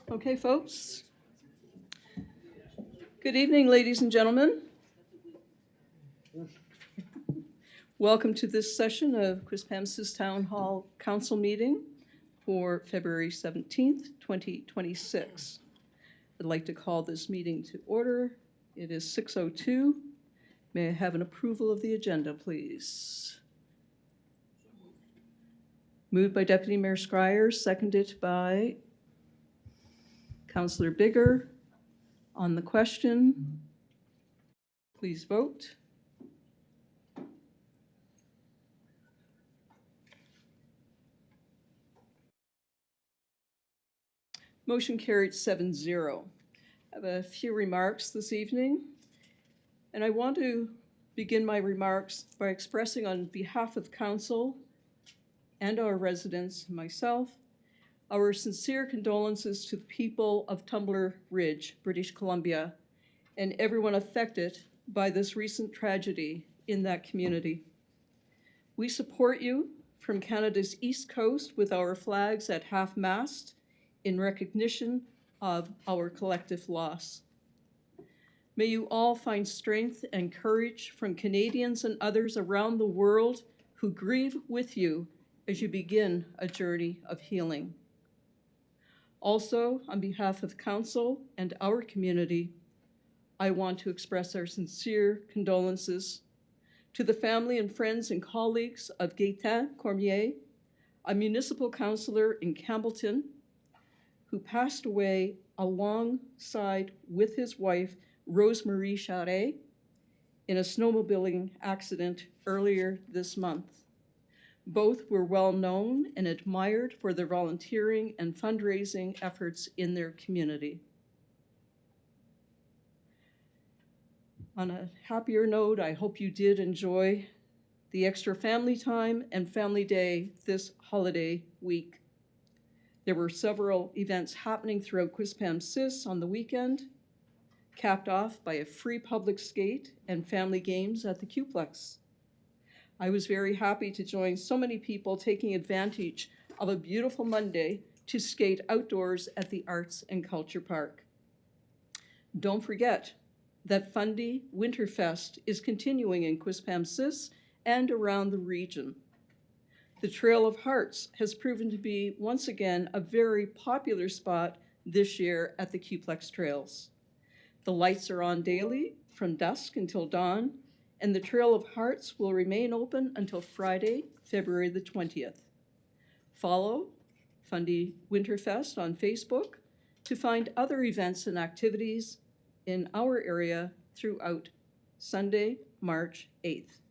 Okay, folks. Good evening, ladies and gentlemen. Welcome to this session of Quispamsis Town Hall Council meeting for February 17th, 2026. I'd like to call this meeting to order. It is 6:02. May I have an approval of the agenda, please? Moved by Deputy Mayor Scryer, seconded by Councillor Bigger. On the question, please vote. Motion carried 7-0. I have a few remarks this evening, and I want to begin my remarks by expressing on behalf of Council and our residents, myself, our sincere condolences to the people of Tumbler Ridge, British Columbia, and everyone affected by this recent tragedy in that community. We support you from Canada's East Coast with our flags at half-mast in recognition of our collective loss. May you all find strength and courage from Canadians and others around the world who grieve with you as you begin a journey of healing. Also, on behalf of Council and our community, I want to express our sincere condolences to the family and friends and colleagues of Gaétan Cormier, a municipal councillor in Campbellton, who passed away alongside with his wife, Rosemarie Charret, in a snowmobiling accident earlier this month. Both were well known and admired for their volunteering and fundraising efforts in their community. On a happier note, I hope you did enjoy the extra family time and family day this holiday week. There were several events happening throughout Quispamsis on the weekend, capped off by a free public skate and family games at the Qplex. I was very happy to join so many people taking advantage of a beautiful Monday to skate outdoors at the Arts and Culture Park. Don't forget that Fundy Winterfest is continuing in Quispamsis and around the region. The Trail of Hearts has proven to be, once again, a very popular spot this year at the Qplex Trails. The lights are on daily from dusk until dawn, and the Trail of Hearts will remain open until Friday, February the 20th. Follow Fundy Winterfest on Facebook to find other events and activities in our area throughout Sunday, March 8th.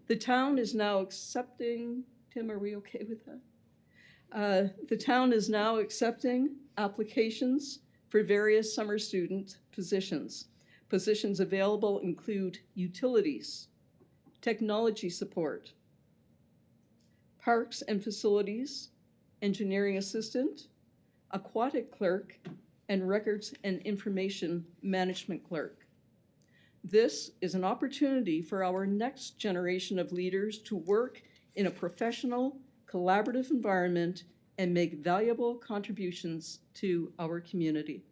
The town is now accepting, Tim, are we okay with that? The town is now accepting applications for various summer student positions. Positions available include utilities, technology support, parks and facilities, engineering assistant, aquatic clerk, and records and information management clerk. This is an opportunity for our next generation of leaders to work in a professional, collaborative environment and make valuable contributions to our community.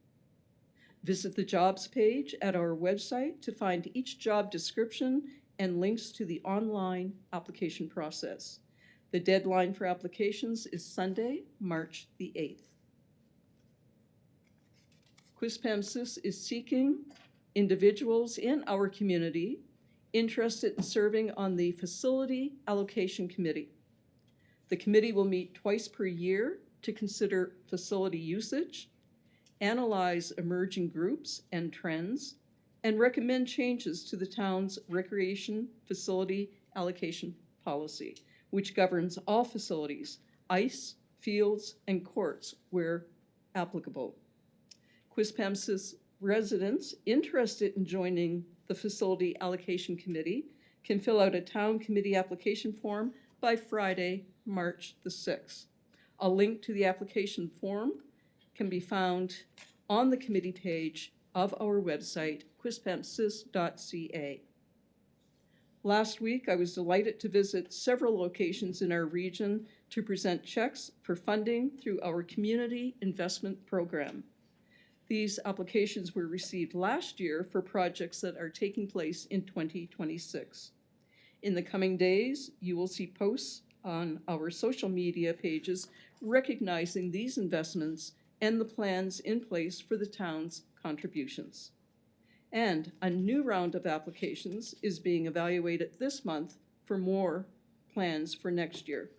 Visit the jobs page at our website to find each job description and links to the online application process. The deadline for applications is Sunday, March the 8th. Quispamsis is seeking individuals in our community interested in serving on the Facility Allocation Committee. The committee will meet twice per year to consider facility usage, analyze emerging groups and trends, and recommend changes to the town's recreation facility allocation policy, which governs all facilities, ice, fields, and courts where applicable. Quispamsis residents interested in joining the Facility Allocation Committee can fill out a town committee application form by Friday, March the 6th. A link to the application form can be found on the committee page of our website, quispamsis.ca. Last week, I was delighted to visit several locations in our region to present checks for funding through our Community Investment Program. These applications were received last year for projects that are taking place in 2026. In the coming days, you will see posts on our social media pages recognizing these investments and the plans in place for the town's contributions. And a new round of applications is being evaluated this month for more plans for next year.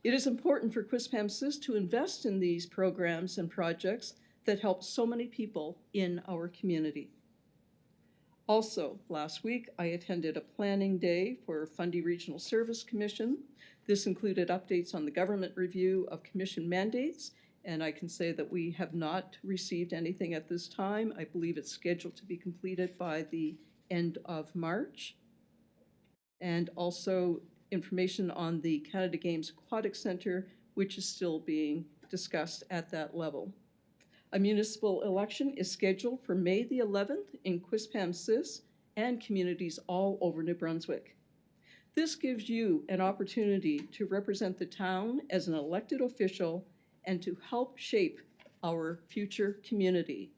It is important for Quispamsis to invest in these programs and projects that help so many people in our community. Also, last week, I attended a planning day for Fundy Regional Service Commission. This included updates on the government review of commission mandates, and I can say that we have not received anything at this time. I believe it's scheduled to be completed by the end of March. And also information on the Canada Games Aquatic Center, which is still being discussed at that level. A municipal election is scheduled for May the 11th in Quispamsis and communities all over New Brunswick. This gives you an opportunity to represent the town as an elected official and to help shape our future community.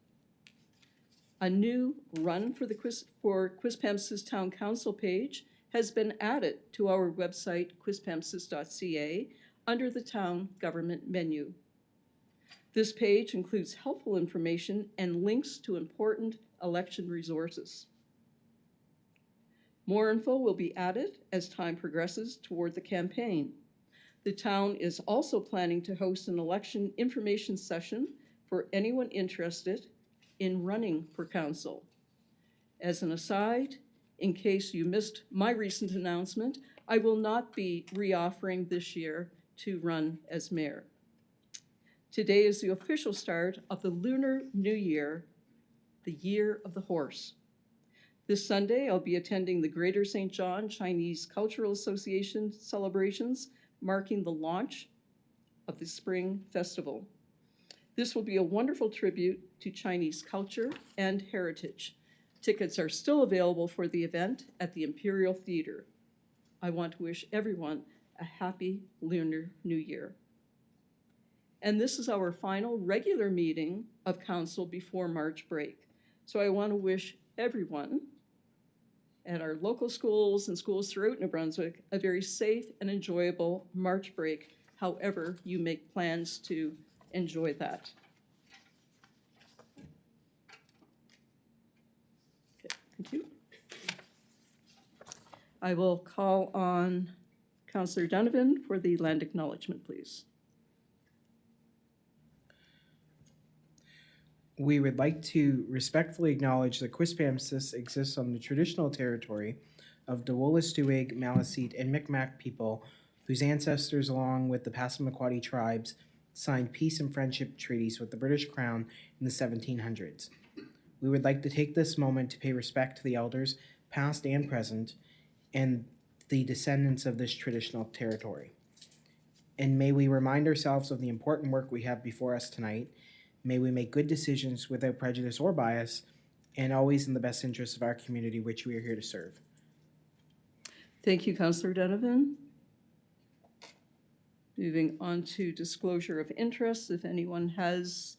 A new run for the Quispamsis Town Council page has been added to our website, quispamsis.ca, under the Town Government menu. This page includes helpful information and links to important election resources. More info will be added as time progresses toward the campaign. The town is also planning to host an election information session for anyone interested in running for council. As an aside, in case you missed my recent announcement, I will not be reoffering this year to run as mayor. Today is the official start of the Lunar New Year, the Year of the Horse. This Sunday, I'll be attending the Greater St. John Chinese Cultural Association celebrations, marking the launch of the Spring Festival. This will be a wonderful tribute to Chinese culture and heritage. Tickets are still available for the event at the Imperial Theater. I want to wish everyone a happy Lunar New Year. And this is our final regular meeting of council before March break. So I want to wish everyone at our local schools and schools throughout New Brunswick a very safe and enjoyable March break, however you make plans to enjoy that. Okay, thank you. I will call on Councillor Donovan for the land acknowledgement, please. We would like to respectfully acknowledge that Quispamsis exists on the traditional territory of the Wolastoqiyik, Maliseet, and Micmac people whose ancestors, along with the Passamaquoddy tribes, signed peace and friendship treaties with the British Crown in the 1700s. We would like to take this moment to pay respect to the elders, past and present, and the descendants of this traditional territory. And may we remind ourselves of the important work we have before us tonight. May we make good decisions without prejudice or bias, and always in the best interest of our community, which we are here to serve. Thank you, Councillor Donovan. Moving on to disclosure of interests. If anyone has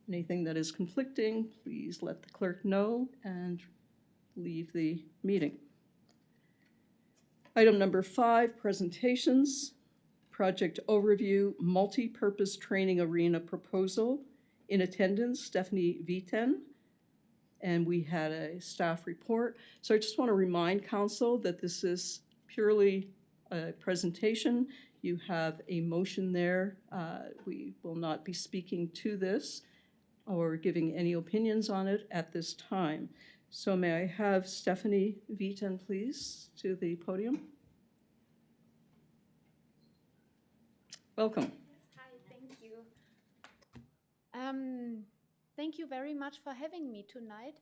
anything that is conflicting, please let the clerk know and leave the meeting. Item number 5, presentations. Project overview, multi-purpose training arena proposal. In attendance, Stephanie Viten, and we had a staff report. So I just want to remind council that this is purely a presentation. You have a motion there. We will not be speaking to this or giving any opinions on it at this time. So may I have Stephanie Viten, please, to the podium? Welcome. Thank you very much for having me tonight.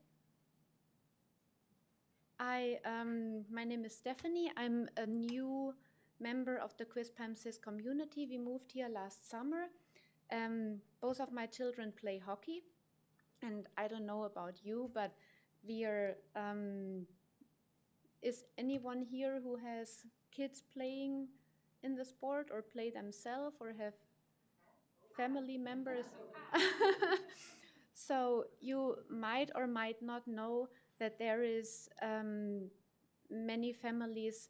My name is Stephanie. I'm a new member of the Quispamsis community. We moved here last summer. Both of my children play hockey, and I don't know about you, but we are. Is anyone here who has kids playing in the sport or play themselves or have family members? So you might or might not know that there is many families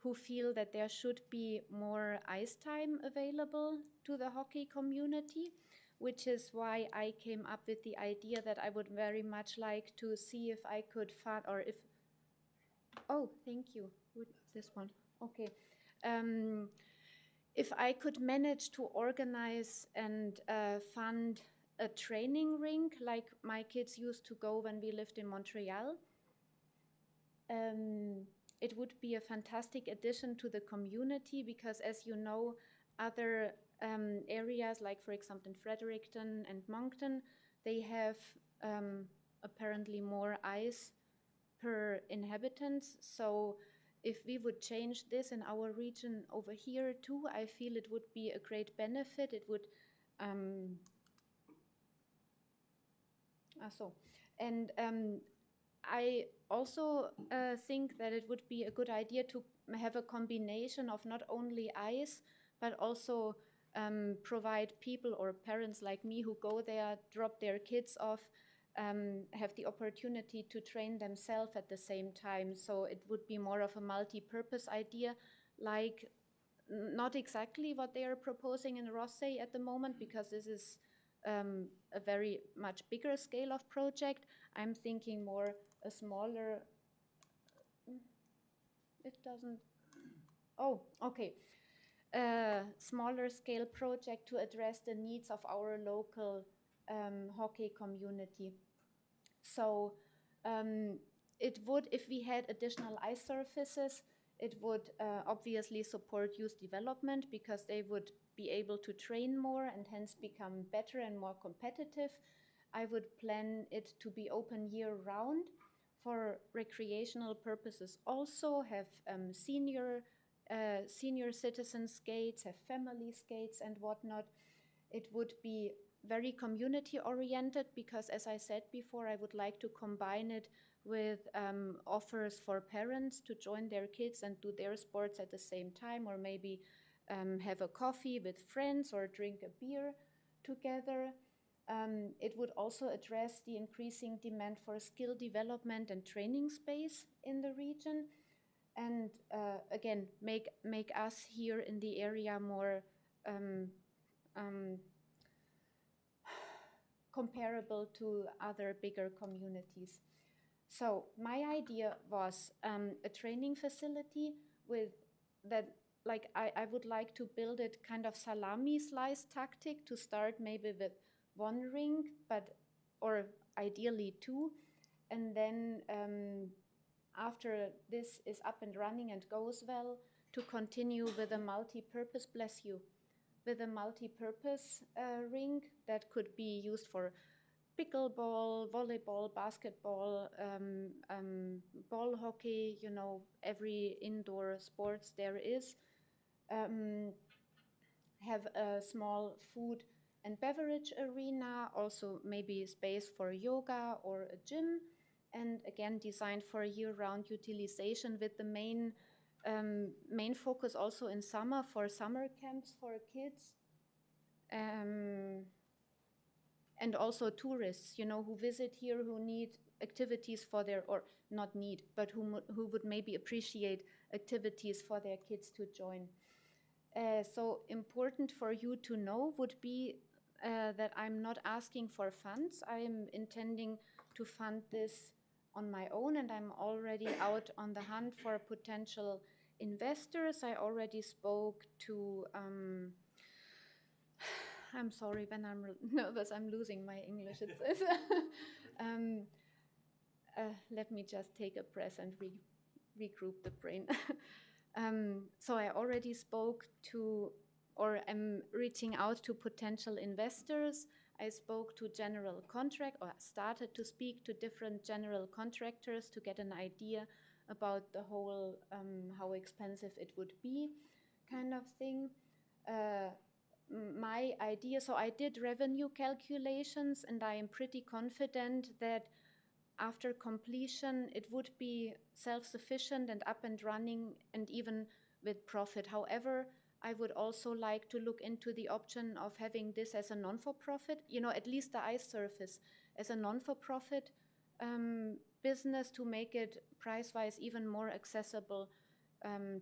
who feel that there should be more ice time available to the hockey community, which is why I came up with the idea that I would very much like to see if I could find, or if, oh, thank you, this one, okay. If I could manage to organize and fund a training rink like my kids used to go when we lived in Montreal, it would be a fantastic addition to the community because, as you know, other areas like, for example, in Fredericton and Moncton, they have apparently more ice per inhabitants. So if we would change this in our region over here too, I feel it would be a great benefit. It would I also think that it would be a good idea to have a combination of not only ice, but also provide people or parents like me who go there, drop their kids off, have the opportunity to train themselves at the same time. So it would be more of a multi-purpose idea, like not exactly what they are proposing in Rossay at the moment, because this is a very much bigger scale of project. I'm thinking more a smaller, it doesn't, oh, okay. A smaller scale project to address the needs of our local hockey community. So it would, if we had additional ice surfaces, it would obviously support youth development because they would be able to train more and hence become better and more competitive. I would plan it to be open year round for recreational purposes. Also have senior citizen skates, have family skates and whatnot. It would be very community oriented because, as I said before, I would like to combine it with offers for parents to join their kids and do their sports at the same time, or maybe have a coffee with friends or drink a beer together. It would also address the increasing demand for skill development and training space in the region, and again, make us here in the area more comparable to other bigger communities. So my idea was a training facility with that, like I would like to build it kind of salami slice tactic to start maybe with one rink, but or ideally two, and then after this is up and running and goes well, to continue with a multi-purpose, bless you, with a multi-purpose rink that could be used for pickleball, volleyball, basketball, ball hockey, you know, every indoor sports there is. Have a small food and beverage arena, also maybe space for yoga or a gym, and again designed for year-round utilization with the main focus also in summer for summer camps for kids. And also tourists, you know, who visit here, who need activities for their, or not need, but who would maybe appreciate activities for their kids to join. So important for you to know would be that I'm not asking for funds. I'm intending to fund this on my own, and I'm already out on the hunt for potential investors. I already spoke to I'm sorry, when I'm nervous, I'm losing my English. Let me just take a breath and regroup the brain. So I already spoke to, or am reaching out to potential investors. I spoke to started to speak to different general contractors to get an idea about the whole how expensive it would be kind of thing. My idea, so I did revenue calculations, and I am pretty confident that after completion it would be self-sufficient and up and running and even with profit. However, I would also like to look into the option of having this as a non-for-profit, at least the ice surface as a non-for-profit business, to make it price-wise even more accessible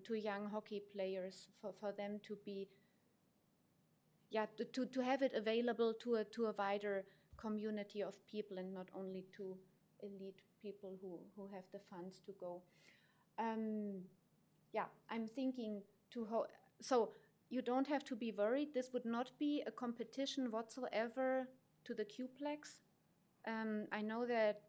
to young hockey players, for them to be, to have it available to a wider community of people and not only to elite people who have the funds to go. I'm thinking so you don't have to be worried. This would not be a competition whatsoever to the Qplex. I know that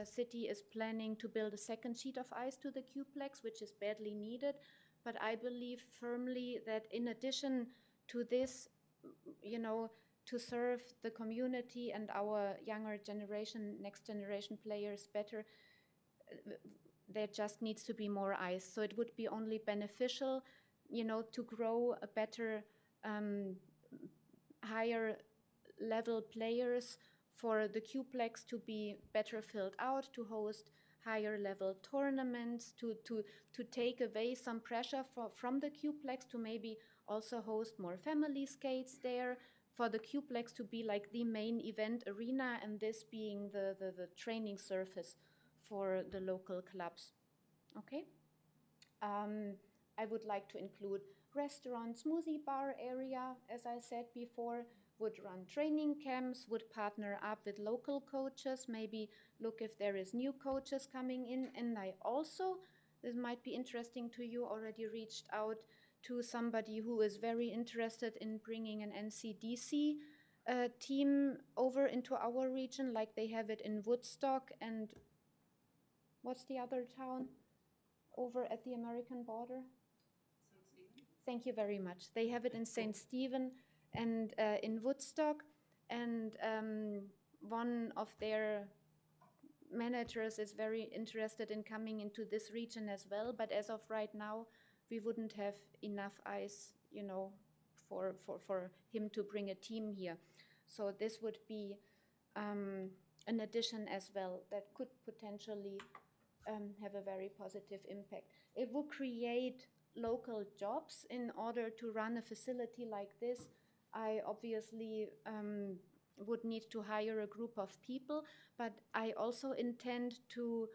city is planning to build a second sheet of ice to the Qplex, which is badly needed. But I believe firmly that in addition to this, to serve the community and our younger generation, next generation players better, there just needs to be more ice. So it would be only beneficial, to grow a better, higher level players, for the Qplex to be better filled out, to host higher level tournaments, to take away some pressure from the Qplex, to maybe also host more family skates there, for the Qplex to be like the main event arena, and this being the training surface for the local clubs. Okay. I would like to include restaurant, smoothie bar area, as I said before, would run training camps, would partner up with local coaches, maybe look if there is new coaches coming in. And I also, this might be interesting to you, already reached out to somebody who is very interested in bringing an NCDC team over into our region, like they have it in Woodstock and what's the other town over at the American border? St. Stephen. Thank you very much. They have it in St. Stephen and in Woodstock, and one of their managers is very interested in coming into this region as well. But as of right now, we wouldn't have enough ice, for him to bring a team here. So this would be an addition as well that could potentially have a very positive impact. It will create local jobs. In order to run a facility like this, I obviously would need to hire a group of people, but I also intend to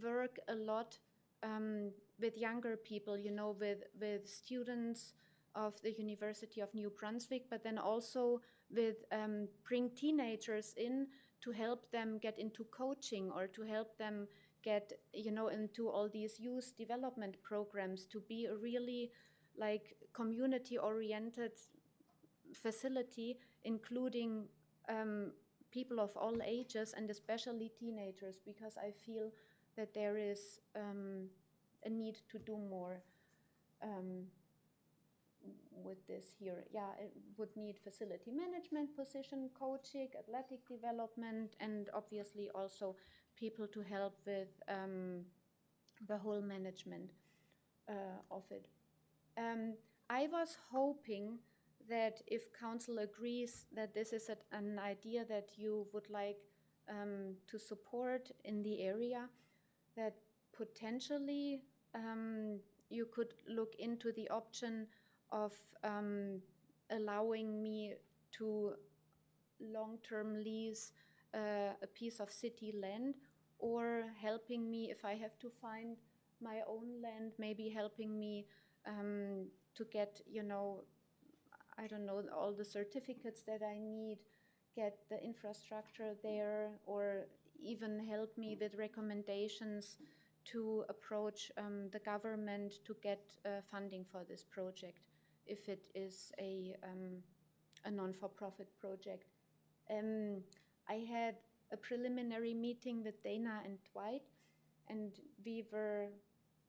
work a lot with younger people, with students of the University of New Brunswick, but then also with bring teenagers in to help them get into coaching, or to help them get, into all these youth development programs, to be a really like community-oriented facility, including people of all ages and especially teenagers, because I feel that there is a need to do more with this here. Yeah, it would need facility management position, coaching, athletic development, and obviously also people to help with the whole management of it. I was hoping that if council agrees that this is an idea that you would like to support in the area, that potentially you could look into the option of allowing me to long-term lease a piece of city land, or helping me if I have to find my own land, maybe helping me to get, I don't know, all the certificates that I need, get the infrastructure there, or even help me with recommendations to approach the government to get funding for this project, if it is a non-for-profit project. I had a preliminary meeting with Dana and Dwight, and we were,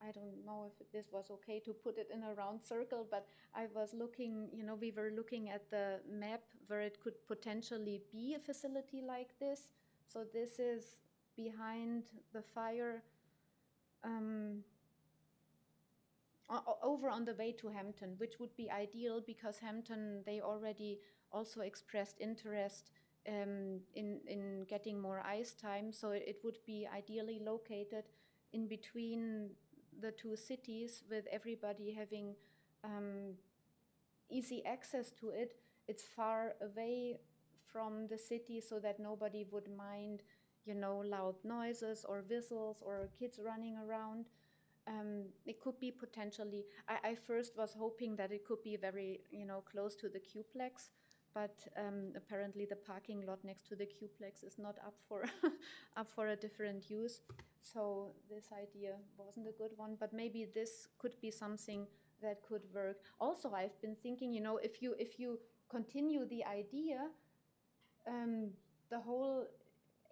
I don't know if this was okay to put it in a round circle, but I was looking, we were looking at the map where it could potentially be a facility like this. So this is behind the fire over on the way to Hampton, which would be ideal because Hampton, they already also expressed interest in getting more ice time. So it would be ideally located in between the two cities with everybody having easy access to it. It's far away from the city so that nobody would mind, loud noises or whistles or kids running around. It could be potentially, I first was hoping that it could be very, close to the Qplex, but apparently the parking lot next to the Qplex is not up for up for a different use. So this idea wasn't a good one, but maybe this could be something that could work. Also, I've been thinking, if you continue the idea, the whole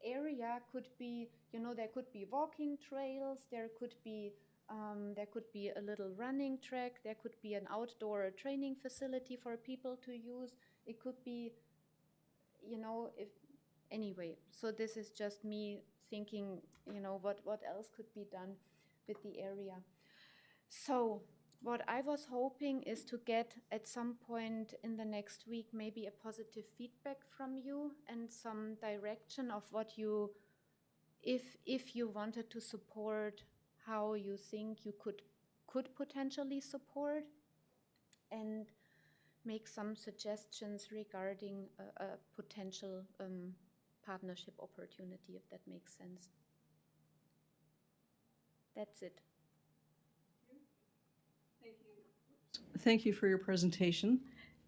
area could be, there could be walking trails, there could be a little running track, there could be an outdoor training facility for people to use. It could be, if anyway. So this is just me thinking, what else could be done with the area. So what I was hoping is to get at some point in the next week maybe a positive feedback from you and some direction of what you, if you wanted to support, how you think you could potentially support, and make some suggestions regarding a potential partnership opportunity, if that makes sense. That's it. Thank you for your presentation,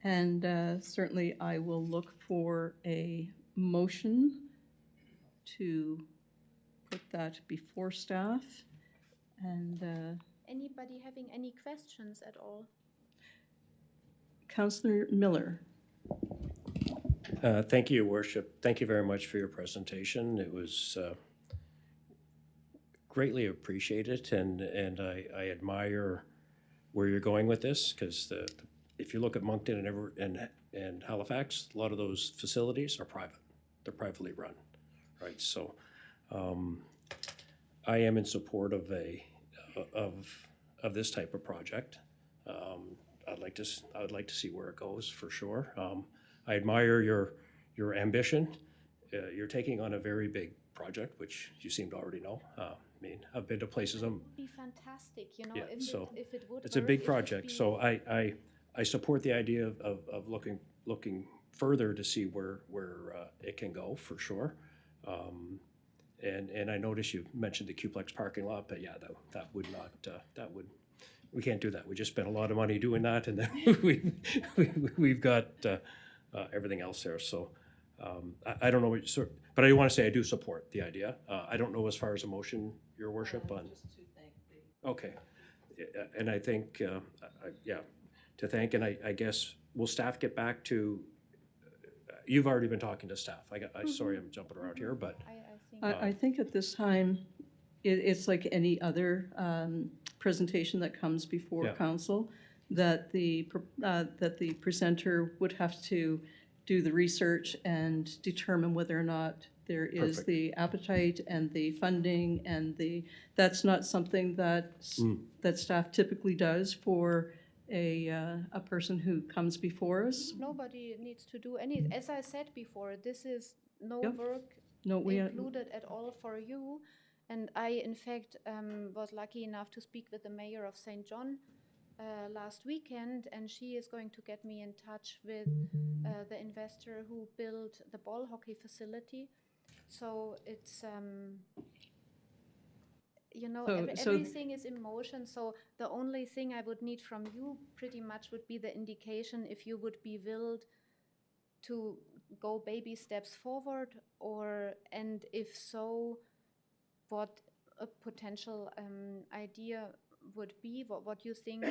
and certainly I will look for a motion to put that before staff. And Anybody having any questions at all? Councillor Miller. Thank you, Your Worship. Thank you very much for your presentation. It was greatly appreciated, and I admire where you're going with this, because if you look at Moncton and Halifax, a lot of those facilities are private. They're privately run, right? So I am in support of this type of project. I would like to see where it goes for sure. I admire your ambition. You're taking on a very big project, which you seem to already know. I mean, I've been to places. It would be fantastic, Yeah, if it would. It's a big project, so I support the idea of looking further to see where it can go for sure. And I noticed you mentioned the Qplex parking lot, but yeah, that would not we can't do that. We just spent a lot of money doing that, and then we've got everything else there. So I don't know what sort, but I want to say I do support the idea. I don't know as far as a motion, Your Worship, on. Just to thank the. Okay, and I think to thank, and I guess will staff get back to. You've already been talking to staff. Sorry, I'm jumping around here, but I think I think at this time, it's like any other presentation that comes before Yeah. council, that the presenter would have to do the research and determine whether or not there is Perfect. the appetite and the funding and that's not something that that staff typically does for a person who comes before us. nobody needs to do any. As I said before, this is no Yep. work No, we included at all for you. And I, in fact, was lucky enough to speak with the mayor of St. John last weekend, and she is going to get me in touch with the investor who built the ball hockey facility. So it's, So- everything is in motion. So the only thing I would need from you pretty much would be the indication if you would be willed to go baby steps forward, and if so, what a potential idea would be, what you think,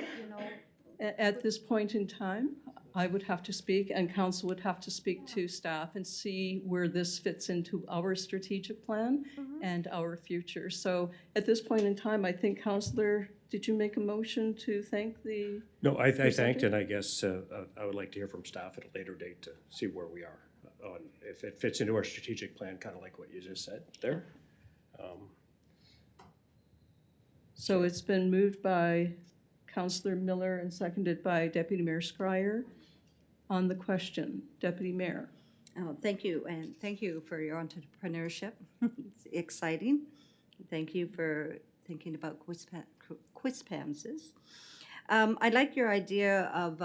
At this point in time, I would have to speak, and council would have to speak to staff and see where this fits into our strategic plan and our future. So at this point in time, I think, Councillor, did you make a motion to thank the? no, I thanked, Presenter? and I guess I would like to hear from staff at a later date to see where we are on if it fits into our strategic plan, kind of like what you just said there. So it's been moved by Councillor Miller and seconded by Deputy Mayor Scryer. On the question, Deputy Mayor. Oh, thank you, and thank you for your entrepreneurship. It's exciting. Thank you for thinking about Quispamsis. I like your idea of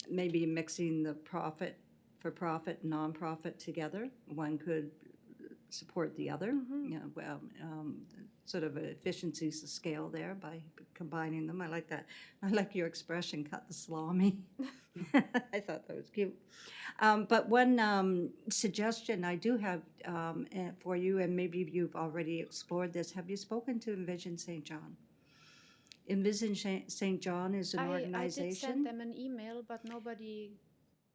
maybe mixing the for-profit, nonprofit together. One could support the other. You know, sort of efficiencies of scale there by combining them. I like that. I like your expression, cut the salami. I thought that was cute. But one suggestion I do have for you, and maybe you've already explored this, have you spoken to Envision St. John? Envision St. John is an organization. I did send them an email, but nobody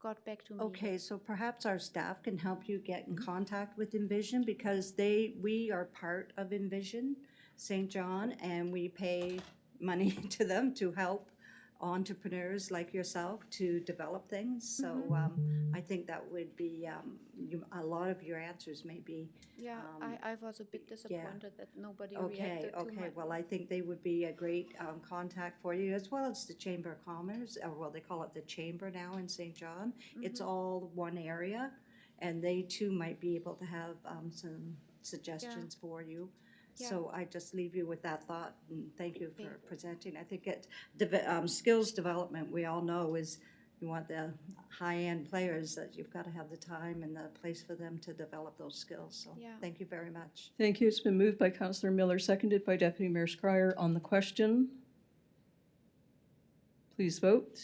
got back to me. Okay, so perhaps our staff can help you get in contact with Envision, because we are part of Envision St. John, and we pay money to them to help entrepreneurs like yourself to develop things. So I think that would be a lot of your answers may be. Yeah, I was a bit disappointed that nobody reacted to my. Well, I think they would be a great contact for you, as well as the Chamber of Commerce, or well, they call it the Chamber now in St. John. It's all one area, and they too might be able to have some suggestions for you. Yeah. So I just leave you with that thought, and thank you for presenting. I think skills development, we all know, is you want the high-end players, that you've got to have the time and the place for them to develop those skills. So thank you very much. Thank you. It's been moved by Councillor Miller, seconded by Deputy Mayor Scryer. On the question, please vote.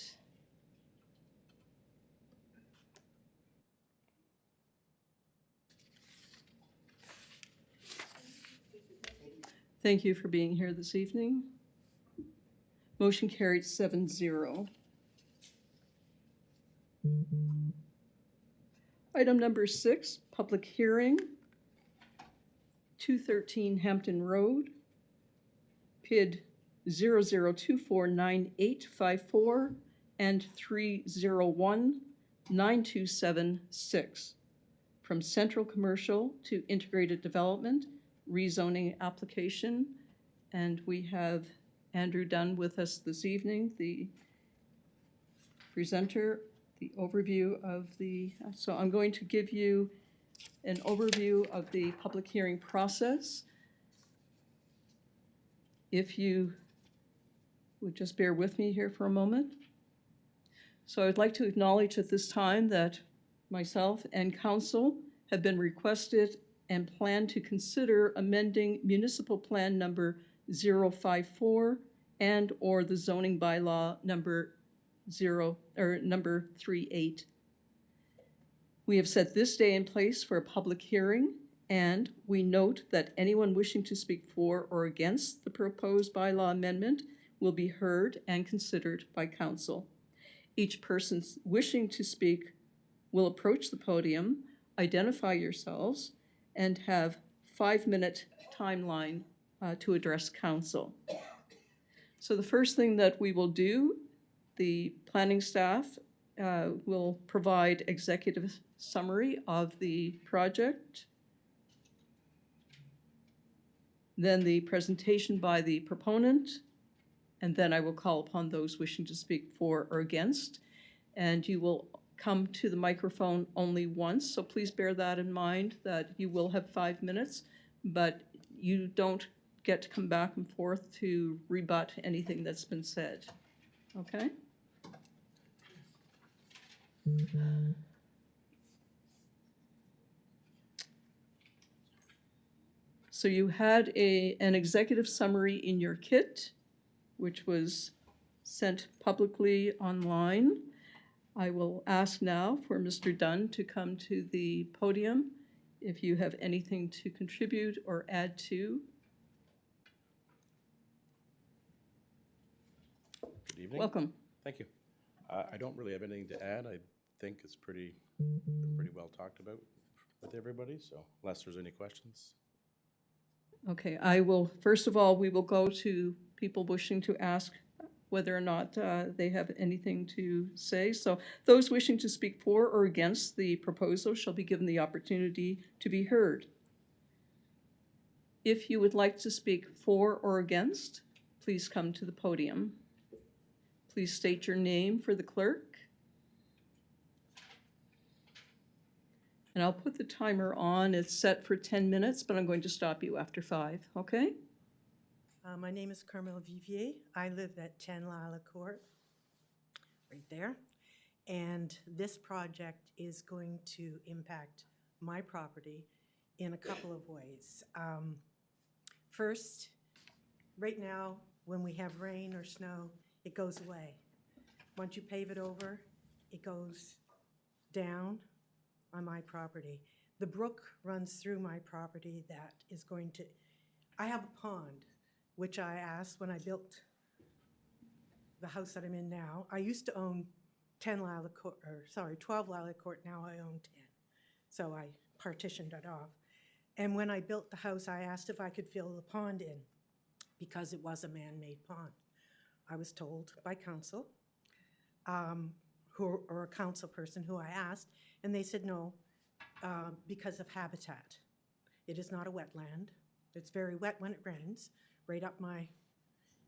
Thank you for being here this evening. Motion carried 7-0. Item number 6, public hearing, 213 Hampton Road, PID 00249854 and 3019276, from central commercial to integrated development, rezoning application. And we have Andrew Dunn with us this evening, the presenter, the overview of the, so I'm going to give you an overview of the public hearing process. If you would just bear with me here for a moment. So I'd like to acknowledge at this time that myself and council have been requested and plan to consider amending municipal plan number 054 and or the zoning bylaw number 38. We have set this day in place for a public hearing, and we note that anyone wishing to speak for or against the proposed bylaw amendment will be heard and considered by council. Each person wishing to speak will approach the podium, identify yourselves, and have 5-minute timeline to address council. So the first thing that we will do, the planning staff will provide executive summary of the project. Then the presentation by the proponent, and then I will call upon those wishing to speak for or against. And you will come to the microphone only once, so please bear that in mind, that you will have 5 minutes, but you don't get to come back and forth to rebut anything that's been said. Okay? So you had an executive summary in your kit, which was sent publicly online. I will ask now for Mr. Dunn to come to the podium if you have anything to contribute or add to. Good evening. Welcome. Thank you. I don't really have anything to add. I think it's pretty well talked about with everybody, so unless there's any questions. Okay, I will, first of all, we will go to people wishing to ask whether or not they have anything to say. So those wishing to speak for or against the proposal shall be given the opportunity to be heard. If you would like to speak for or against, please come to the podium. Please state your name for the clerk. And I'll put the timer on. It's set for 10 minutes, but I'm going to stop you after 5, okay? My name is Carmel Vivier. I live at 10 Lila Court, right there. And this project is going to impact my property in a couple of ways. First, right now, when we have rain or snow, it goes away. Once you pave it over, it goes down on my property. The brook runs through my property that is going to, I have a pond, which I asked when I built the house that I'm in now. I used to own 12 Lila Court, now I own 10. So I partitioned it off. And when I built the house, I asked if I could fill the pond in because it was a man-made pond. I was told by council, or a council person who I asked, and they said no, because of habitat. It is not a wetland. It's very wet when it rains, right up my,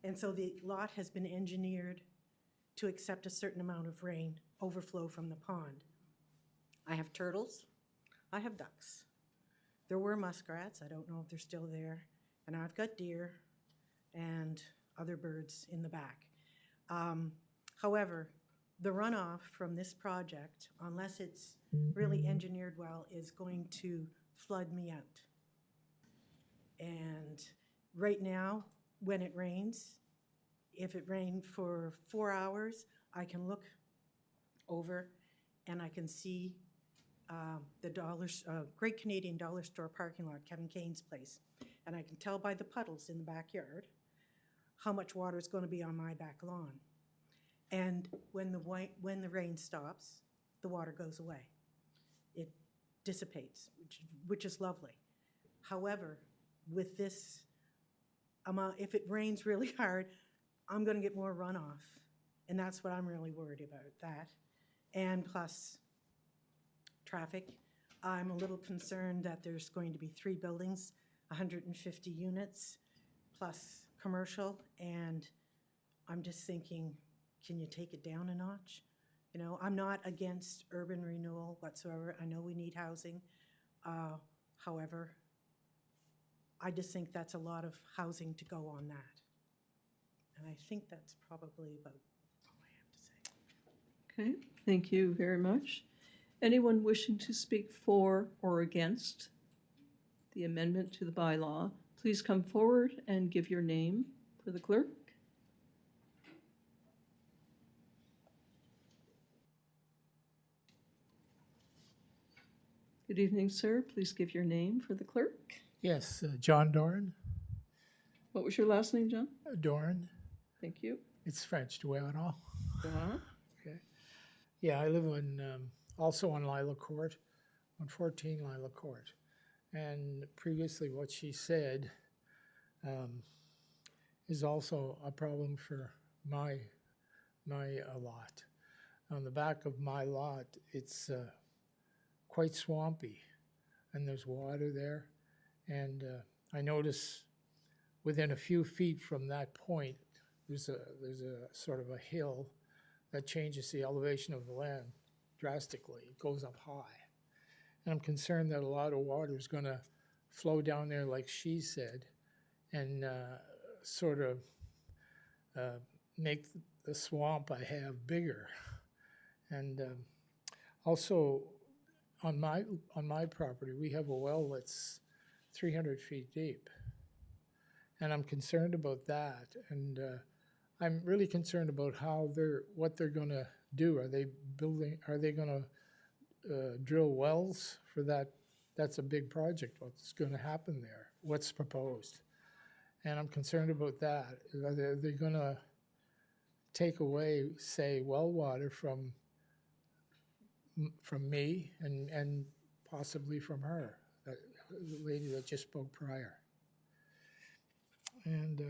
and so the lot has been engineered to accept a certain amount of rain overflow from the pond. I have turtles, I have ducks. There were muskrats, I don't know if they're still there, and I've got deer and other birds in the back. However, the runoff from this project, unless it's really engineered well, is going to flood me out. And right now, when it rains, if it rained for 4 hours, I can look over and I can see the Great Canadian Dollar Store parking lot, Kevin Kane's place. And I can tell by the puddles in the backyard how much water is going to be on my back lawn. And when the rain stops, the water goes away. It dissipates, which is lovely. However, with this amount, if it rains really hard, I'm going to get more runoff. And that's what I'm really worried about, that. And plus, traffic. I'm a little concerned that there's going to be 3 buildings, 150 units, plus commercial, and I'm just thinking, can you take it down a notch? You know, I'm not against urban renewal whatsoever. I know we need housing. However, I just think that's a lot of housing to go on that. And I think that's probably about all I have to say. Okay, thank you very much. Anyone wishing to speak for or against the amendment to the bylaw, please come forward and give your name for the clerk. Good evening, sir. Please give your name for the clerk. Yes, John Doran. What was your last name, John? Doran. Thank you. It's French. Do we have it all? Uh-huh. Okay. Yeah, I live on also on Lila Court, on 14 Lila Court. And previously what she said is also a problem for my lot. On the back of my lot, it's quite swampy, and there's water there. And I notice within a few feet from that point, there's a sort of a hill that changes the elevation of the land drastically. It goes up high. And I'm concerned that a lot of water is going to flow down there, like she said, and sort of make the swamp I have bigger. And also, on my property, we have a well that's 300 feet deep. And I'm concerned about that. And I'm really concerned about what they're going to do. Are they going to drill wells for that? That's a big project. What's going to happen there? What's proposed? And I'm concerned about that. Are they going to take away, say, well water from me and possibly from her, the lady that just spoke prior? And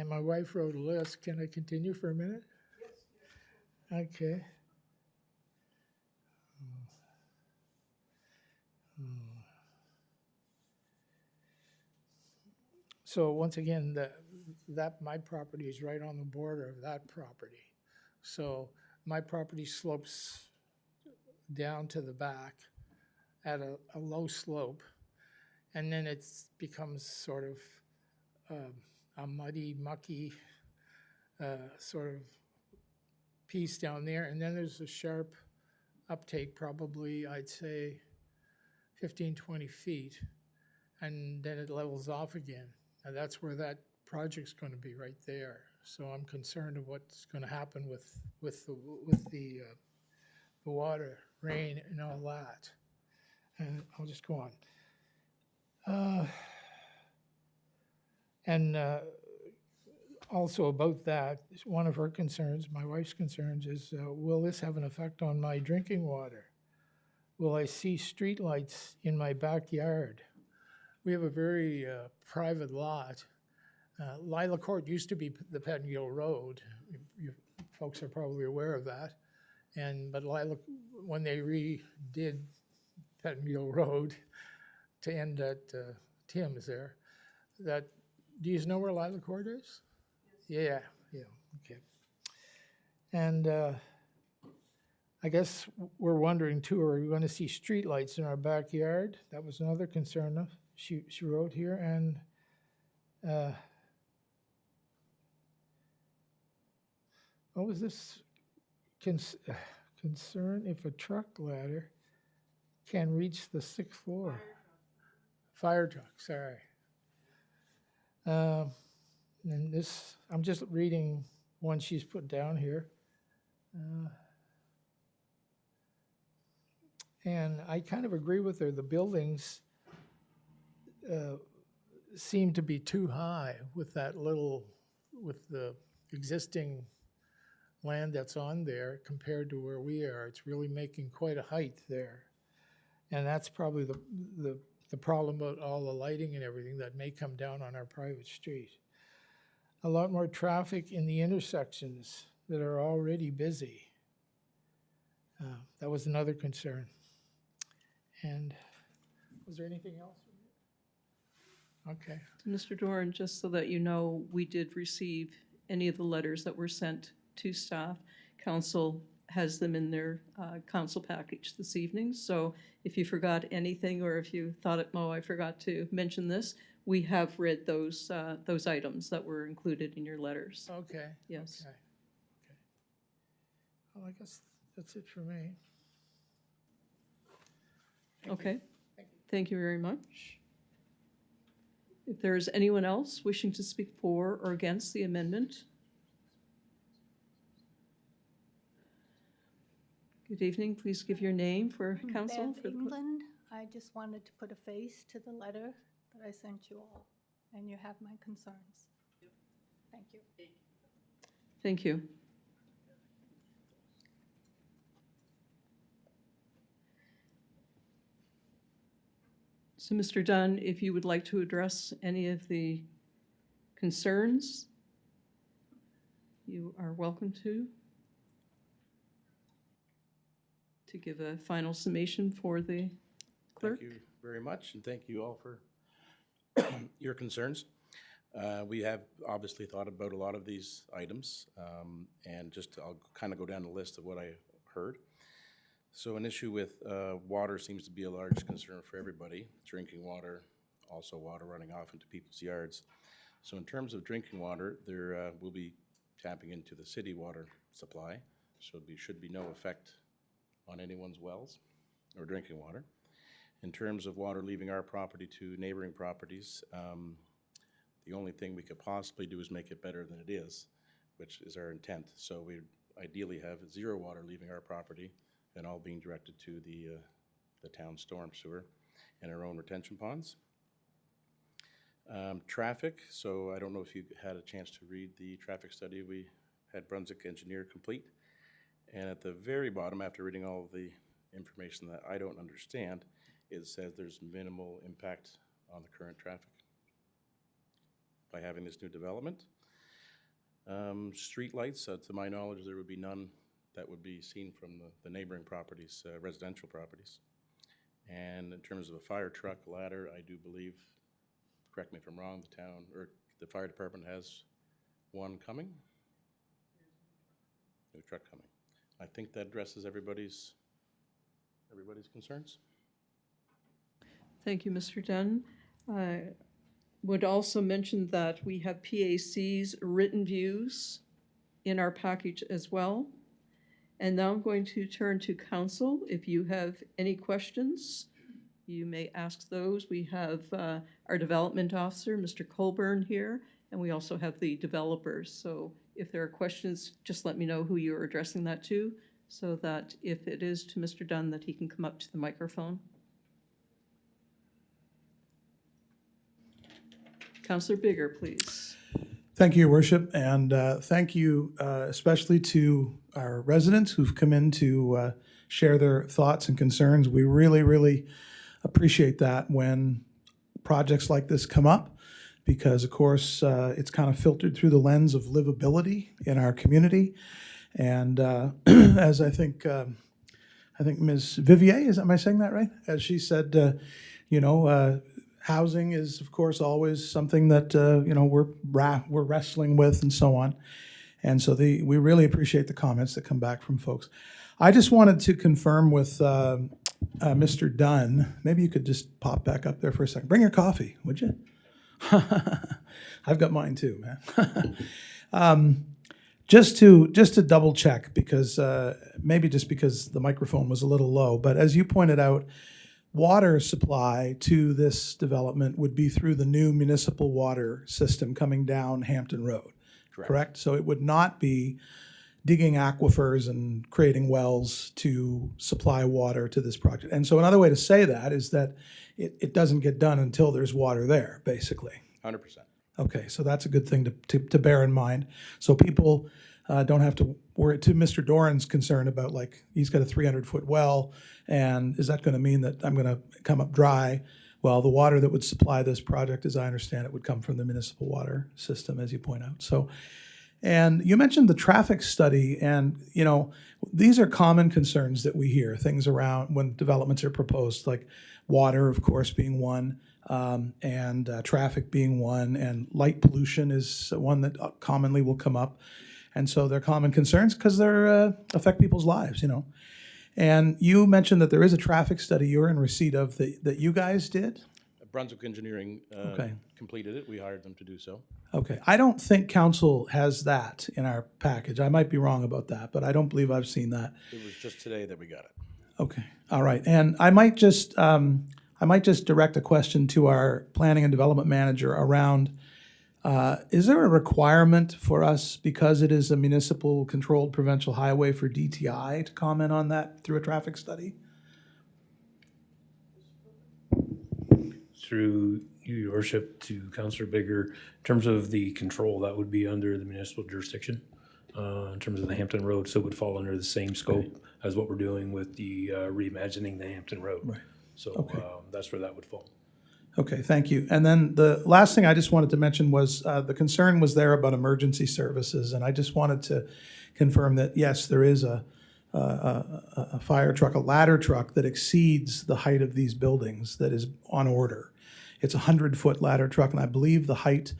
my wife wrote a list. Can I continue for a minute? Yes. Okay. So once again, that my property is right on the border of that property. So my property slopes down to the back at a low slope, and then it becomes sort of a muddy, mucky sort of piece down there, and then there's a sharp uptake, probably I'd say 15, 20 feet, and then it levels off again. And that's where that project's going to be, right there. So I'm concerned of what's going to happen with the water, rain, and all that. And I'll just go on. And also about that, one of her concerns, my wife's concerns, is will this have an effect on my drinking water? Will I see streetlights in my backyard? We have a very private lot. Lila Court used to be the Pettingill Road. You folks are probably aware of that. But Lila, when they redid Pettingill Road to end at Tim's there, do you know where Lila Court is? Yeah, okay. And I guess we're wondering too, are we going to see streetlights in our backyard? That was another concern she wrote here. And what was this concern if a truck ladder can reach the 6th floor? Fire truck, sorry. And this, I'm just reading one she's put down here. And I kind of agree with her. The buildings seem to be too high with the existing land that's on there compared to where we are. It's really making quite a height there. And that's probably the problem about all the lighting and everything that may come down on our private street. A lot more traffic in the intersections that are already busy. That was another concern. And was there anything else? Okay. Mr. Doran, just so that you know, we did receive any of the letters that were sent to staff. Council has them in their council package this evening. So if you forgot anything, or if you thought, I forgot to mention this, we have read those items that were included in your letters. Okay. Yes. Okay. Well, I guess that's it for me. Okay. Thank you very much. If there is anyone else wishing to speak for or against the amendment. Good evening. Please give your name for council. Bev England. I just wanted to put a face to the letter that I sent you all, and you have my concerns. Thank you. Thank you. So, Mr. Dunn, if you would like to address any of the concerns, you are welcome to give a final summation for the clerk. Thank you very much, and thank you all for your concerns. We have obviously thought about a lot of these items, and I'll kind of go down the list of what I heard. So an issue with water seems to be a large concern for everybody. Drinking water, also water running off into people's yards. So in terms of drinking water, there will be tapping into the city water supply, so there should be no effect on anyone's wells or drinking water. In terms of water leaving our property to neighboring properties, the only thing we could possibly do is make it better than it is, which is our intent. So we ideally have zero water leaving our property and all being directed to the town storm sewer and our own retention ponds. Traffic, so I don't know if you had a chance to read the traffic study we had Brunswick engineer complete. And at the very bottom, after reading all of the information that I don't understand, it says there's minimal impact on the current traffic by having this new development. Street lights, to my knowledge, there would be none that would be seen from the neighboring properties, residential properties. And in terms of a fire truck ladder, I do believe, correct me if I'm wrong, the town or the fire department has one coming. New truck coming. I think that addresses everybody's concerns. Thank you, Mr. Dunn. I would also mention that we have PAC's written views in our package as well. And now I'm going to turn to council. If you have any questions, you may ask those. We have our development officer, Mr. Colburn, here, and we also have the developers. So if there are questions, just let me know who you're addressing that to, so that if it is to Mr. Dunn, that he can come up to the microphone. Councillor Bigger, please. Thank you, Your Worship, and thank you especially to our residents who've come in to share their thoughts and concerns. We really, really appreciate that when projects like this come up, because, of course, it's kind of filtered through the lens of livability in our community. And as I think Ms. Vivier, am I saying that right? As she said, housing is, of course, always something that we're wrestling with, and so on. And so we really appreciate the comments that come back from folks. I just wanted to confirm with Mr. Dunn. Maybe you could just pop back up there for a second. Bring your coffee, would you? I've got mine too, man. Just to double check, because maybe just because the microphone was a little low, but as you pointed out, water supply to this development would be through the new municipal water system coming down Hampton Road, correct? So it would not be digging aquifers and creating wells to supply water to this project. And so another way to say that is that it doesn't get done until there's water there, basically. 100%. Okay, so that's a good thing to bear in mind. So people don't have to worry. To Mr. Doran's concern about, like, he's got a 300-foot well, and is that going to mean that I'm going to come up dry? Well, the water that would supply this project, as I understand it, would come from the municipal water system, as you point out. So, and you mentioned the traffic study, and these are common concerns that we hear, things around when developments are proposed, like water, of course, being one, and traffic being one, and light pollution is one that commonly will come up. And so they're common concerns because they affect people's lives, And you mentioned that there is a traffic study you're in receipt of that you guys did? Brunswick Engineering completed it. We hired them to do so. Okay. I don't think council has that in our package. I might be wrong about that, but I don't believe I've seen that. It was just today that we got it. Okay. All right. And I might just direct a question to our planning and development manager around, is there a requirement for us, because it is a municipal controlled provincial highway, for DTI to comment on that through a traffic study? Through Your Worship to Councillor Bigger, in terms of the control, that would be under the municipal jurisdiction. In terms of the Hampton Road, so it would fall under the same scope as what we're doing with the reimagining the Hampton Road. Right. So that's where that would fall. Okay, thank you. And then the last thing I just wanted to mention was the concern was there about emergency services, and I just wanted to confirm that, yes, there is a fire truck, a ladder truck that exceeds the height of these buildings that is on order. It's a 100-foot ladder truck, and I believe the height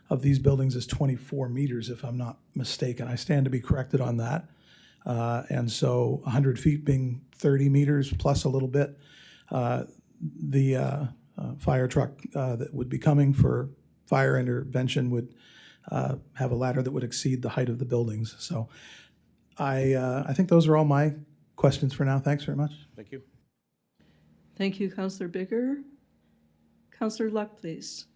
of these buildings is 24 meters, if I'm not mistaken. I stand to be corrected on that. And so 100 feet being 30 meters plus a little bit, the fire truck that would be coming for fire intervention would have a ladder that would exceed the height of the buildings. So I think those are all my questions for now. Thanks very much. Thank you. Thank you, Councillor Bigger. Councillor Luck, please.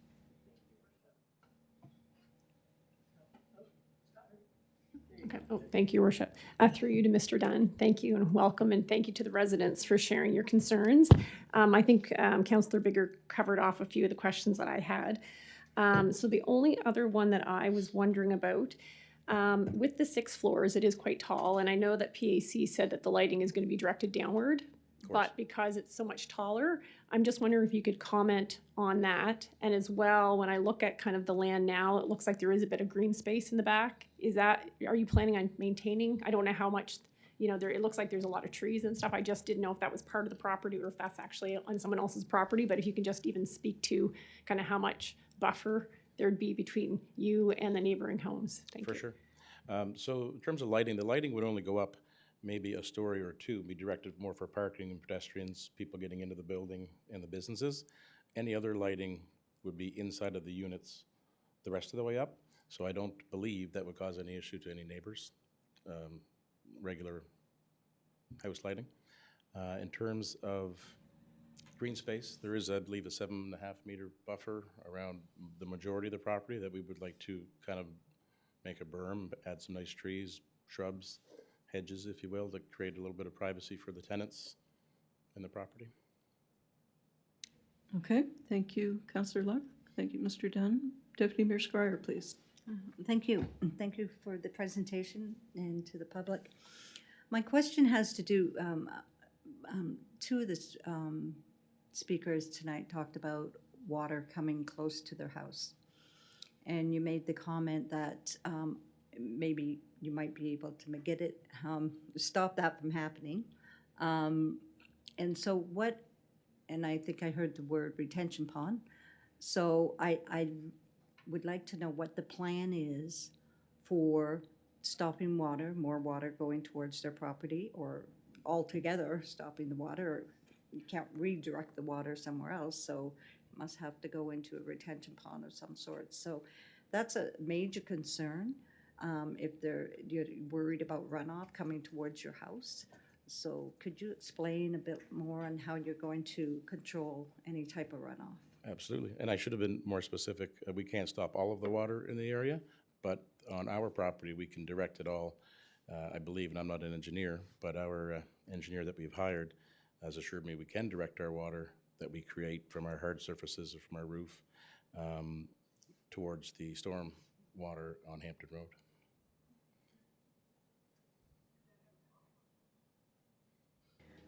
Okay. Oh, thank you, Your Worship. Through you to Mr. Dunn, thank you and welcome, and thank you to the residents for sharing your concerns. I think Councillor Bigger covered off a few of the questions that I had. So the only other one that I was wondering about, with the 6 floors, it is quite tall, and I know that PAC said that the lighting is going to be directed downward, but because it's so much taller, I'm just wondering if you could comment on that. And as well, when I look at kind of the land now, it looks like there is a bit of green space in the back. Are you planning on maintaining? I don't know how much, it looks like there's a lot of trees and stuff. I just didn't know if that was part of the property or if that's actually on someone else's property, but if you can just even speak to kind of how much buffer there'd be between you and the neighboring homes. Thank you. For sure. So in terms of lighting, the lighting would only go up maybe a story or two, be directed more for parking and pedestrians, people getting into the building and the businesses. Any other lighting would be inside of the units the rest of the way up. So I don't believe that would cause any issue to any neighbors, regular house lighting. In terms of green space, there is, I believe, a 7.5 meter buffer around the majority of the property that we would like to kind of make a berm, add some nice trees, shrubs, hedges, if you will, to create a little bit of privacy for the tenants in the property. Okay, thank you, Councillor Luck. Thank you, Mr. Dunn. Deputy Mayor Squire, please. Thank you. Thank you for the presentation and to the public. My question has to do, two of the speakers tonight talked about water coming close to their house. And you made the comment that maybe you might be able to get it, stop that from happening. And so what, and I think I heard the word retention pond. So I would like to know what the plan is for stopping water, more water going towards their property, or altogether stopping the water. Or you can't redirect the water somewhere else, so it must have to go into a retention pond of some sort. So that's a major concern if you're worried about runoff coming towards your house. So could you explain a bit more on how you're going to control any type of runoff? Absolutely, and I should have been more specific. We can't stop all of the water in the area, but on our property, we can direct it all. I believe, and I'm not an engineer, but our engineer that we've hired has assured me we can direct our water that we create from our hard surfaces or from our roof towards the storm water on Hampton Road.